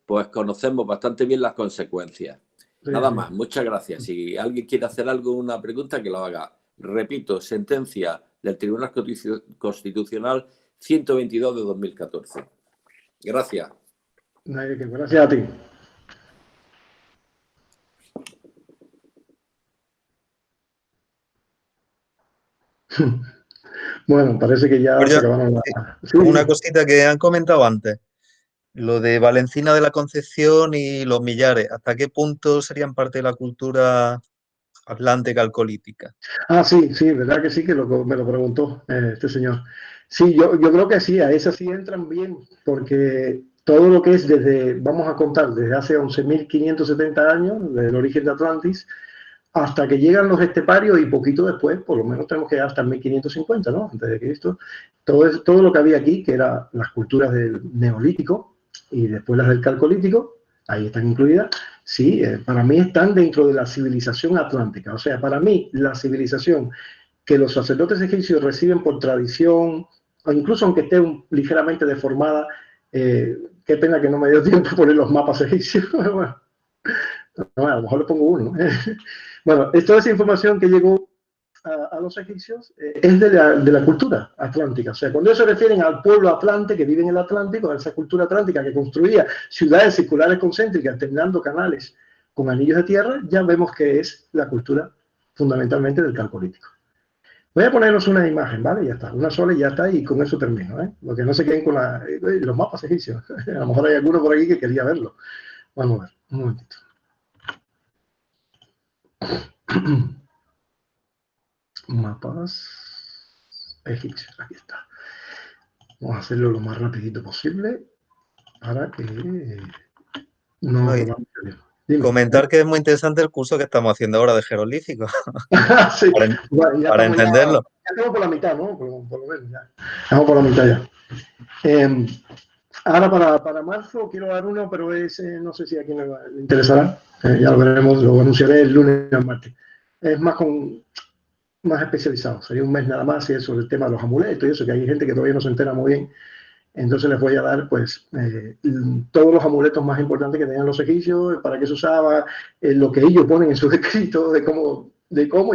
pues conocemos bastante bien las consecuencias. Sí, Nada sí. más, muchas gracias. Si alguien quiere hacer algo, una pregunta, que lo haga. Repito, sentencia del Tribunal Constitucional 122 de 2014. Gracias. Gracias a ti. Bueno, parece que ya Pues se ya, acabaron Sí, una cosita que han comentado antes, lo de Valencina de la Concepción y los Millares, ¿hasta qué punto serían parte de la cultura atlántica alcolítica? sí, sí, verdad que sí, que me lo preguntó este señor. Sí, yo creo que sí, a esas sí entran bien, porque todo lo que es vamos a contar, desde hace 11.570 años, desde el origen de Atlantis, hasta que llegan los esteparios y poquito después, por lo menos tenemos que llegar hasta 1550, ¿no? Antes de Cristo. Todo lo que había aquí, que eran las culturas del Neolítico y después las del Calcolítico, ahí están incluidas, sí, para mí están dentro de la civilización atlántica. O sea, para mí la civilización que los sacerdotes egipcios reciben por tradición, o incluso aunque esté ligeramente deformada, qué pena que no me dio tiempo poner los mapas egipcios. Bueno, a lo mejor le pongo uno. Bueno, toda esa información que llegó a los egipcios es de la cultura atlántica. O sea, cuando ellos se refieren al pueblo atlante que vive en el Atlántico, a esa cultura atlántica que construía ciudades circulares concéntricas, terminando canales con anillos de tierra, ya vemos que es la cultura fundamentalmente del Calcolítico. Voy a ponernos una imagen, ¿vale? Ya está, una sola y ya está, y con eso termino, ¿eh? Porque no se queden con los mapas egipcios. A lo mejor hay alguno por aquí que quería verlo. Vamos a ver, un momentito. Mapas egipcios, aquí está. Vamos a hacerlo lo más rapidito posible para que no No, robamos tiempo. Dime. Comentar que es muy interesante el curso que estamos haciendo ahora de jeroglífico, Sí. para, Bueno, ya para estamos entenderlo. ya estamos por la mitad, ¿no? Por lo menos ya. Estamos por la mitad ya. Ahora para marzo quiero dar uno, pero no sé si a quién le interesará. Ya lo veremos, lo anunciaré el lunes o el martes. Es más especializado, sería un mes nada más y es sobre el tema de los amuletos y eso, que hay gente que todavía no se entera muy bien. Entonces les voy a dar pues todos los amuletos más importantes que tenían los egipcios, para qué se usaba, lo que ellos ponen en sus escritos de cómo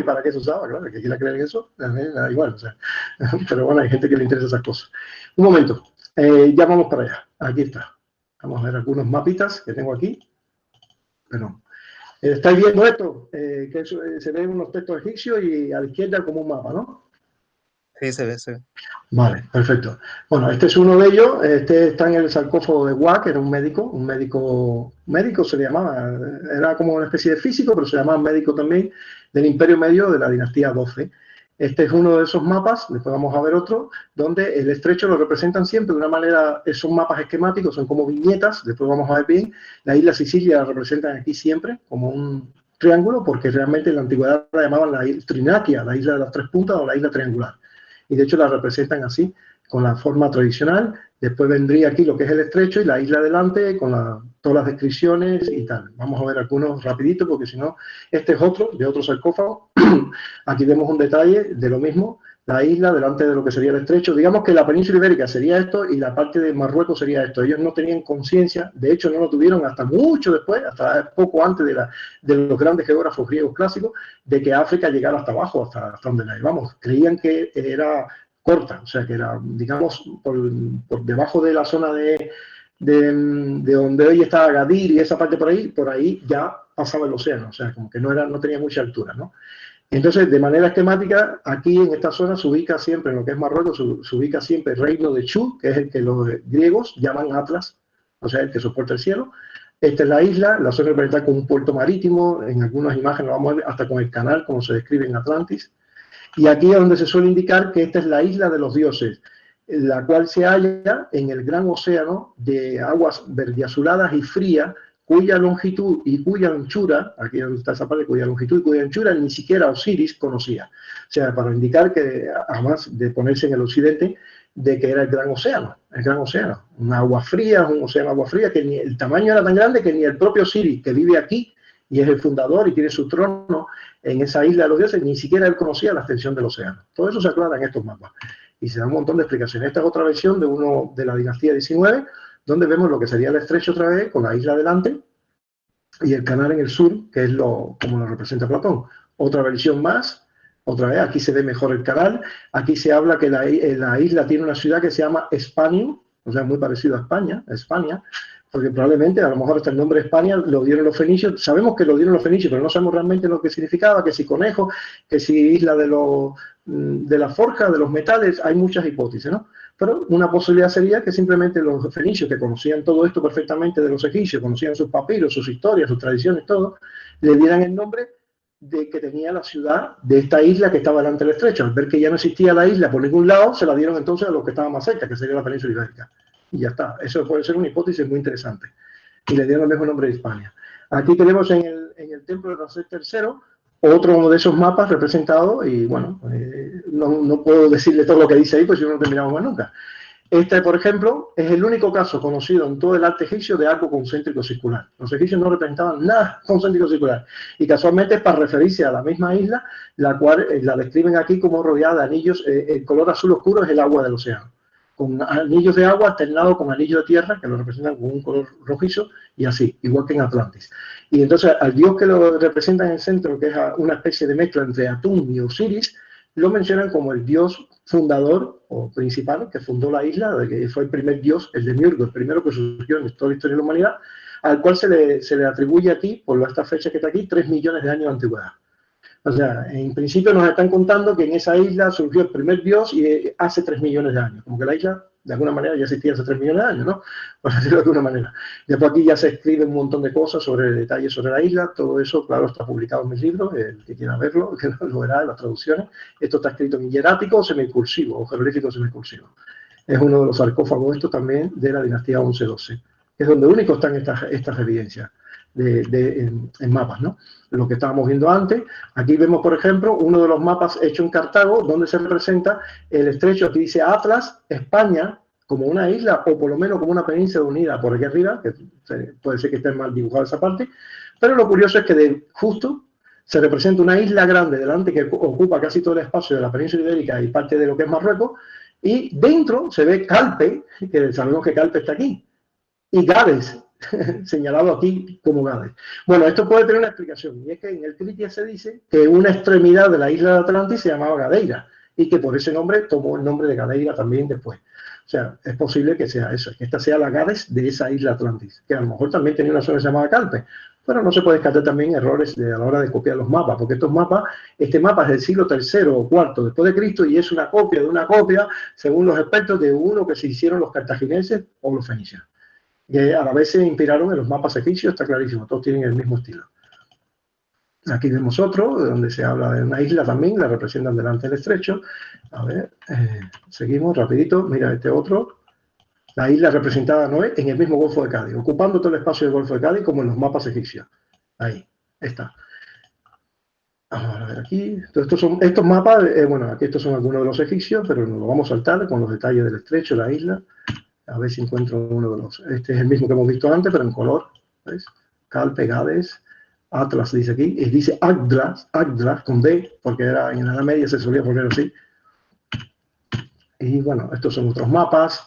y para qué se usaba, claro, que quiera creer en eso, da igual, o sea, pero bueno, hay gente que le interesa esas cosas. Un momento, ya vamos para allá, aquí está. Vamos a ver algunos mapitas que tengo aquí. Perdón. ¿Estáis viendo esto? Que se ven unos textos egipcios y a la izquierda como un mapa, ¿no? Sí, se ve, se ve. Vale, perfecto. Bueno, este es uno de ellos. Este está en el sarcófago de Wa, que era un médico se le llamaba, era como una especie de físico, pero se llamaba médico también, del Imperio Medio de la dinastía 12. Este es uno de esos mapas, después vamos a ver otro, donde el estrecho lo representan siempre de una manera, son mapas esquemáticos, son como viñetas, después vamos a ver bien. La isla Sicilia la representan aquí siempre como un triángulo, porque realmente en la antigüedad la llamaban la Trinaquia, la isla de las tres puntas o la isla triangular. Y de hecho la representan así, con la forma tradicional. Después vendría aquí lo que es el estrecho y la isla delante con todas las descripciones y tal. Vamos a ver algunos rapidito porque si no, este es otro, de otro sarcófago. Aquí vemos un detalle de lo mismo, la isla delante de lo que sería el estrecho. Digamos que la península ibérica sería esto y la parte de Marruecos sería esto. Ellos no tenían conciencia, de hecho no lo tuvieron hasta mucho después, hasta poco antes de los grandes geógrafos griegos clásicos, de que África llegara hasta abajo, hasta donde la llevamos. Creían que era corta, o sea que era, digamos, por debajo de la zona de donde hoy está Agadir y esa parte por ahí ya pasaba el océano, o sea, como que no tenía mucha altura, ¿no? Entonces, de manera esquemática, aquí en esta zona se ubica siempre, en lo que es Marruecos, se ubica siempre el reino de Chu, que es el que los griegos llaman Atlas, o sea, el que soporta el cielo. Esta es la isla, la zona representada con un puerto marítimo, en algunas imágenes lo vamos a ver hasta con el canal, como se describe en Atlantis. Y aquí es donde se suele indicar que esta es la isla de los dioses, la cual se halla en el gran océano de aguas verdeazuladas y frías, cuya longitud y cuya anchura, aquí donde está esa parte, cuya longitud y cuya anchura ni siquiera Osiris conocía. O sea, para indicar que, además de ponerse en el occidente, de que era el gran océano, un agua fría, un océano agua fría, que ni el tamaño era tan grande que ni el propio Osiris, que vive aquí y es el fundador y tiene su trono en esa isla de los dioses, ni siquiera él conocía la extensión del océano. Todo eso se aclara en estos mapas y se da un montón de explicaciones. Esta es otra versión de uno de la dinastía 19, donde vemos lo que sería el estrecho otra vez, con la isla delante y el canal en el sur, que es como lo representa Platón. Otra versión más, otra vez, aquí se ve mejor el canal. Aquí se habla que la isla tiene una ciudad que se llama Espanium, o sea, muy parecido a España, porque probablemente, a lo mejor hasta el nombre de España lo dieron los fenicios. Sabemos que lo dieron los fenicios, pero no sabemos realmente lo que significaba, que si conejo, que si isla de la forja, de los metales, hay muchas hipótesis, ¿no? Pero una posibilidad sería que simplemente los fenicios, que conocían todo esto perfectamente de los egipcios, conocían sus papiros, sus historias, sus tradiciones, todo, le dieran el nombre de que tenía la ciudad de esta isla que estaba delante del estrecho. Al ver que ya no existía la isla por ningún lado, se la dieron entonces a los que estaban más cerca, que sería la península ibérica. Y ya está. Eso puede ser una hipótesis muy interesante. Y le dieron el mismo nombre de España. Aquí tenemos en el templo de Ramsés III otro de esos mapas representados, y bueno, no puedo decirle todo lo que dice ahí, pues si no terminamos más nunca. Este, por ejemplo, es el único caso conocido en todo el arte egipcio de arco concéntrico circular. Los egipcios no representaban nada concéntrico circular. Y casualmente es para referirse a la misma isla, la cual la describen aquí como rodeada de anillos. El color azul oscuro es el agua del océano, con anillos de agua alternado con anillos de tierra, que lo representan con un color rojizo, y así, igual que en Atlantis. Y entonces al dios que lo representa en el centro, que es una especie de mezcla entre Atum y Osiris, lo mencionan como el dios fundador o principal que fundó la isla, que fue el primer dios, el demiurgo, el primero que surgió en toda la historia de la humanidad, al cual se le atribuye aquí, por esta fecha que está aquí, 3 millones de años de antigüedad. O sea, en principio nos están contando que en esa isla surgió el primer dios y hace 3 millones de años. Como que la isla, de alguna manera, ya existía hace 3 millones de años, ¿no? Por decirlo de alguna manera. Después aquí ya se escribe un montón de cosas sobre detalles sobre la isla. Todo eso, claro, está publicado en mis libros. El que quiera verlo, que lo verá en las traducciones. Esto está escrito en hierático o semicursivo, o jeroglífico semicursivo. Es uno de los sarcófagos, esto también, de la dinastía 11-12. Es donde único están estas evidencias. en mapas, ¿no? Lo que estábamos viendo antes. Aquí vemos, por ejemplo, uno de los mapas hecho en Cartago, donde se representa el estrecho. Aquí dice Atlas, España, como una isla, o por lo menos como una península unida por aquí arriba, que puede ser que esté mal dibujada esa parte, pero lo curioso es que justo se representa una isla grande delante que ocupa casi todo el espacio de la península ibérica y parte de lo que es Marruecos, y dentro se ve Calpe, que sabemos que Calpe está aquí, y Gades, señalado aquí como Gades. Bueno, esto puede tener una explicación, y es que en el Critia se dice que una extremidad de la isla de Atlantis se llamaba Gadeira, y que por ese nombre tomó el nombre de Gadeira también después. O sea, es posible que sea eso, que esta sea la Gades de esa isla Atlantis, que a lo mejor también tenía una zona llamada Calpe, pero no se puede descartar también errores a la hora de copiar los mapas, porque estos mapas, este mapa es del siglo III o IV después de Cristo y es una copia de una copia, según los expertos, de uno que se hicieron los cartagineses o los fenicios. Y a la vez se inspiraron en los mapas egipcios, está clarísimo, todos tienen el mismo estilo. Aquí vemos otro, donde se habla de una isla también, la representan delante del estrecho. A ver, seguimos rapidito, mira este otro. La isla representada Noé en el mismo Golfo de Cádiz, ocupando todo el espacio del Golfo de Cádiz como en los mapas egipcios. Ahí, está. Vamos a ver aquí. Entonces, estos mapas, bueno, aquí estos son algunos de los egipcios, pero nos lo vamos a saltar con los detalles del estrecho, la isla. A ver si encuentro uno de los... Este es el mismo que hemos visto antes, pero en color. ¿Ves? Calpe, Gades, Atlas dice aquí, y dice Agdlas con D, porque era, en la Edad Media se solía poner así. Y bueno, estos son otros mapas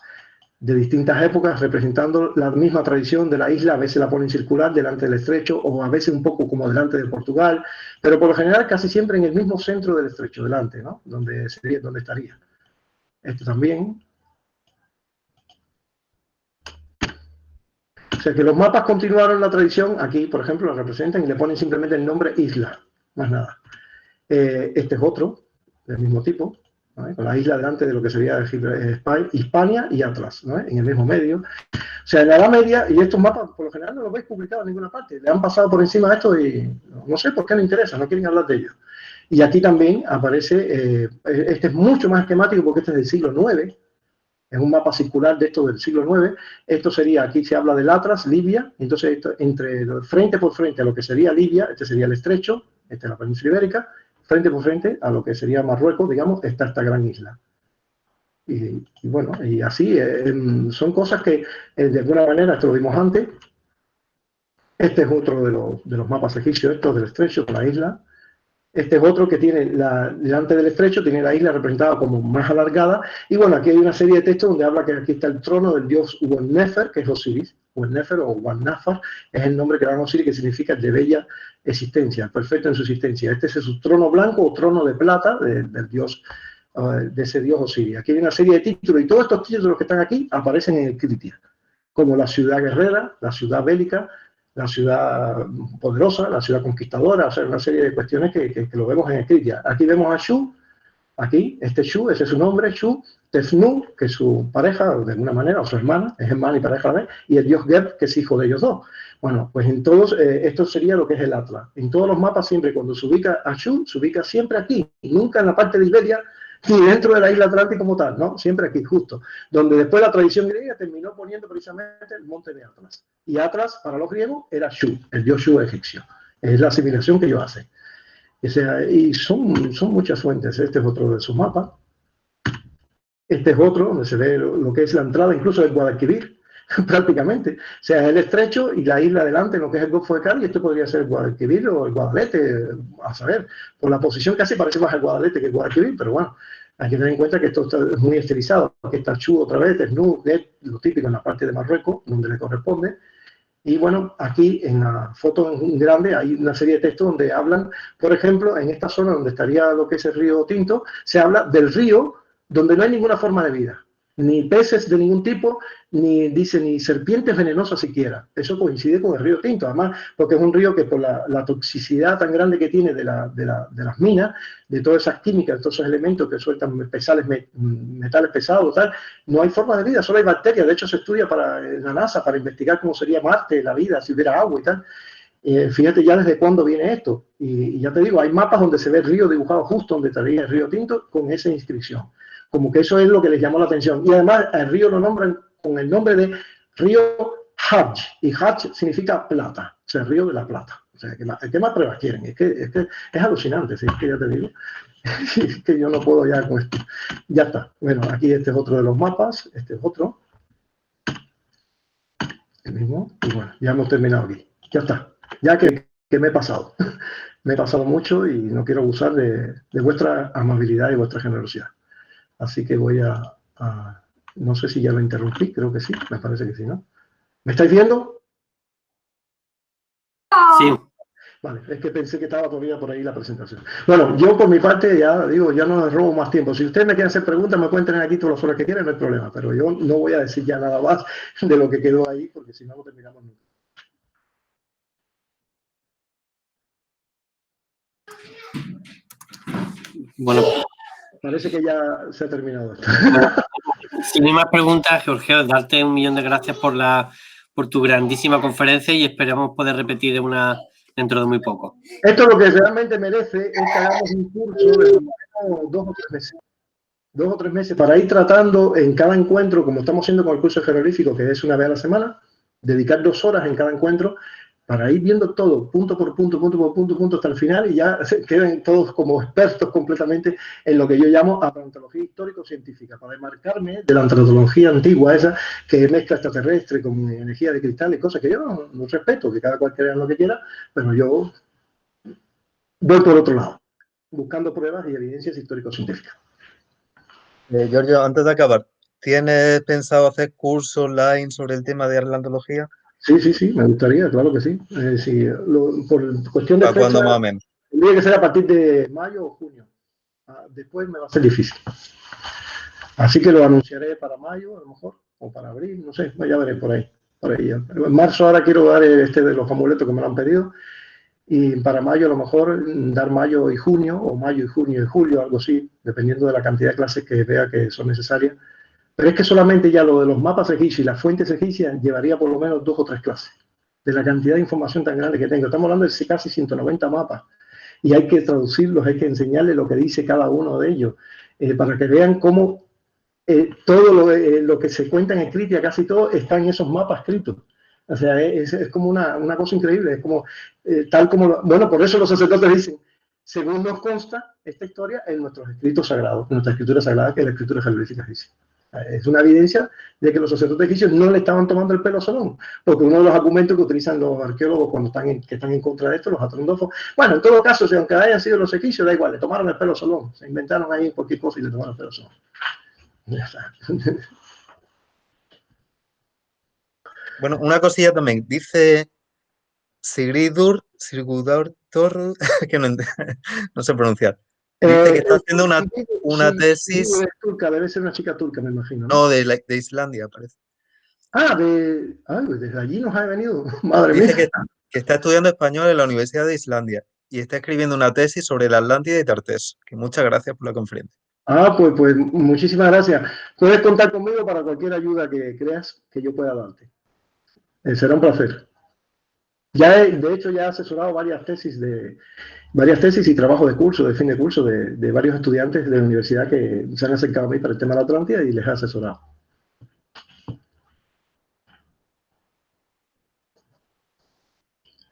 de distintas épocas representando la misma tradición de la isla. A veces la ponen circular delante del estrecho o a veces un poco como delante de Portugal, pero por lo general casi siempre en el mismo centro del estrecho, delante, ¿no? Donde estaría. Este también. O sea que los mapas continuaron la tradición. Aquí, por ejemplo, lo representan y le ponen simplemente el nombre isla, más nada. Este es otro, del mismo tipo, ¿no? Con la isla delante de lo que sería Hispania y Atlas, ¿no? En el mismo medio. O sea, en la Edad Media, y estos mapas por lo general no los veis publicados en ninguna parte, le han pasado por encima de esto y no sé por qué no interesa, no quieren hablar de ellos. Y aquí también aparece, este es mucho más esquemático porque este es del siglo IX, es un mapa circular de esto del siglo IX. Esto sería, aquí se habla del Atlas, Libia, entonces esto, frente por frente a lo que sería Libia, este sería el estrecho, esta es la península ibérica, frente por frente a lo que sería Marruecos, digamos, está esta gran isla. Y bueno, y así son cosas que de alguna manera, esto lo vimos antes, este es otro de los mapas egipcios, estos del estrecho con la isla. Este es otro que tiene, delante del estrecho, tiene la isla representada como más alargada. Y bueno, aquí hay una serie de textos donde habla que aquí está el trono del dios Uan-Nefer, que es Osiris. Uan-Nefer o Uan-Nafar es el nombre que le dan a Osiris, que significa de bella existencia, perfecto en su existencia. Este es su trono blanco o trono de plata del dios, de ese dios Osiris. Aquí hay una serie de títulos y todos estos títulos que están aquí aparecen en el Critia, como la ciudad guerrera, la ciudad bélica, la ciudad poderosa, la ciudad conquistadora, o sea, una serie de cuestiones que lo vemos en Critia. Aquí vemos a Shu, aquí, este Shu, ese es su nombre, Shu, Tefnu, que es su pareja, de alguna manera, o su hermana, es hermana y pareja a la vez, y el dios Geb, que es hijo de ellos dos. Bueno, pues en todos, esto sería lo que es el Atlas. En todos los mapas, siempre cuando se ubica a Shu, se ubica siempre aquí, y nunca en la parte de Iberia, ni dentro de la isla Atlántica como tal, ¿no? Siempre aquí, justo. Donde después la tradición griega terminó poniendo precisamente el monte de Atlas. Y Atlas, para los griegos, era Shu, el dios Shu egipcio. Es la asimilación que ellos hacen. O sea, y son muchas fuentes. Este es otro de sus mapas. Este es otro, donde se ve lo que es la entrada, incluso del Guadalquivir, prácticamente. O sea, el estrecho y la isla delante, lo que es el Golfo de Cádiz. Esto podría ser el Guadalquivir o el Guadalete, a saber. Por la posición casi parece más el Guadalete que el Guadalquivir, pero bueno, hay que tener en cuenta que esto está muy estilizado. Aquí está Shu otra vez, Tefnu, lo típico en la parte de Marruecos, donde le corresponde. Y bueno, aquí en la foto en grande hay una serie de textos donde hablan, por ejemplo, en esta zona donde estaría lo que es el río Tinto, se habla del río donde no hay ninguna forma de vida, ni peces de ningún tipo, ni serpientes venenosas siquiera. Eso coincide con el río Tinto, además, porque es un río que por la toxicidad tan grande que tiene de las minas, de todas esas químicas, de todos esos elementos que sueltan metales pesados, tal, no hay forma de vida, solo hay bacterias. De hecho, se estudia en la NASA para investigar cómo sería Marte, la vida, si hubiera agua y tal. Fíjate ya desde cuándo viene esto. Y ya te digo, hay mapas donde se ve el río dibujado justo donde estaría el río Tinto con esa inscripción. Como que eso es lo que les llamó la atención. Y además el río lo nombran con el nombre de río Hajj, y Hajj significa plata, o sea, río de la plata. O sea, ¿qué más pruebas quieren? Es que es alucinante, ¿sí? Es que ya te digo. Es que yo no puedo ya con esto. Ya está. Bueno, aquí este es otro de los mapas, este es otro. El mismo. Y bueno, ya hemos terminado aquí. Ya está. Ya que me he pasado. Me he pasado mucho y no quiero abusar de vuestra amabilidad y vuestra generosidad. Así que voy a... No sé si ya lo interrumpí, creo que sí. Me parece que sí, ¿no? ¿Me estáis viendo? Sí. Vale, es que pensé que estaba todavía por ahí la presentación. Bueno, yo por mi parte ya digo, ya no les robo más tiempo. Si ustedes me quieren hacer preguntas, me pueden tener aquí todas las horas que quieran, no hay problema. Pero yo no voy a decir ya nada más de lo que quedó ahí, porque si no, no terminamos nunca. Bueno, Parece que ya se ha terminado esto. si no hay más preguntas, Georgio, darte 1.000.000 de gracias por tu grandísima conferencia y esperamos poder repetir una dentro de muy poco. Esto lo que realmente merece es que hagamos un curso de por lo menos 2 o 3 meses. 2 o 3 meses para ir tratando en cada encuentro, como estamos haciendo con el curso jeroglífico, que es una vez a la semana, dedicar 2 horas en cada encuentro para ir viendo todo, punto por punto, punto por punto, punto hasta el final y ya queden todos como expertos completamente en lo que yo llamo antropología histórico-científica, para demarcarme de la antropología antigua esa que mezcla extraterrestre con energía de cristal y cosas que yo no respeto, que cada cual crea lo que quiera, pero yo voy por otro lado, buscando pruebas y evidencias histórico-científicas. Giorgio, antes de acabar, ¿tienes pensado hacer curso online sobre el tema de atlandología? Sí, me gustaría, claro que sí. Sí, por cuestión de ¿Para cuándo fecha, más o menos? tendría que ser a partir de mayo o junio. Después me va a ser difícil. Así que lo anunciaré para mayo, a lo mejor, o para abril, no sé, ya veré por ahí. En marzo ahora quiero dar este de los amuletos que me lo han pedido, y para mayo a lo mejor dar mayo y junio, o mayo y junio y julio, algo así, dependiendo de la cantidad de clases que vea que son necesarias. Pero es que solamente ya lo de los mapas egipcios y las fuentes egipcias llevaría por lo menos 2 o 3 clases, de la cantidad de información tan grande que tengo. Estamos hablando de casi 190 mapas y hay que traducirlos, hay que enseñarles lo que dice cada uno de ellos, para que vean cómo todo lo que se cuenta en escrita, casi todo, está en esos mapas escritos. O sea, es como una cosa increíble, es como, tal como, bueno, por eso los sacerdotes dicen, según nos consta esta historia en nuestros escritos sagrados, en nuestra escritura sagrada, que es la escritura jeroglífica egipcia. Es una evidencia de que los sacerdotes egipcios no le estaban tomando el pelo a Solón, porque uno de los argumentos que utilizan los arqueólogos cuando están en contra de esto, los atrondofos, bueno, en todo caso, si aunque hayan sido los egipcios, da igual, le tomaron el pelo a Solón, se inventaron ahí cualquier cosa y le tomaron el pelo a Solón. Ya está. Bueno, una cosilla también. Dice Sigridur, que no sé pronunciar. Dice que está haciendo una tesis. Es turca, debe ser una chica turca, me imagino. No, de Islandia, parece. Desde allí nos ha venido. Madre Dice mía. que está estudiando español en la Universidad de Islandia y está escribiendo una tesis sobre la Atlántida y Tartés. Que muchas gracias por la conferencia. Pues muchísimas gracias. Puedes contar conmigo para cualquier ayuda que creas que yo pueda darte. Será un placer. De hecho, ya he asesorado varias tesis y trabajo de curso, de fin de curso, de varios estudiantes de la universidad que se han acercado a mí para el tema de la Atlántida y les he asesorado.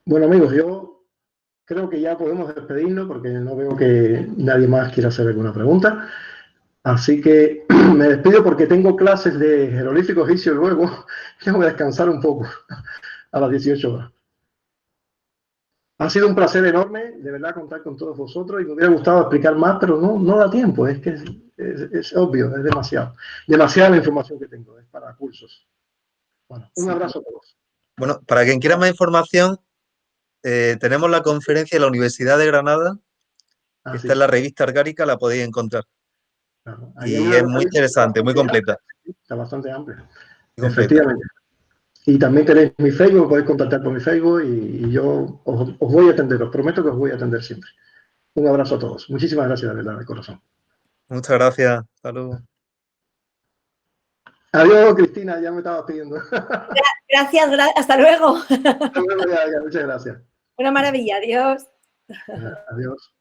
Bueno, amigos, yo creo que ya podemos despedirnos porque no veo que nadie más quiera hacer alguna pregunta. Así que me despido porque tengo clases de jeroglífico egipcio luego. Tengo que descansar un poco a las 18 horas. Ha sido un placer enorme, de verdad, contar con todos vosotros y me hubiera gustado explicar más, pero no da tiempo. Es que es obvio, es demasiado. Demasiada la información que tengo, es para cursos. Bueno, un abrazo a todos. Bueno, para quien quiera más información, tenemos la conferencia de la Universidad de Granada, que está en la revista Argárica, la podéis encontrar. Claro. Y es muy interesante, muy completa. Está bastante amplia. Efectivamente. Y también tenéis mi Facebook, podéis contactar por mi Facebook y yo os voy a atender, os prometo que os voy a atender siempre. Un abrazo a todos. Muchísimas gracias, de verdad, de corazón. Muchas gracias. Hasta luego. Adiós, Cristina, ya me estabas pidiendo. Gracias, hasta luego. Hasta luego, muchas gracias. Una maravilla, adiós. Adiós.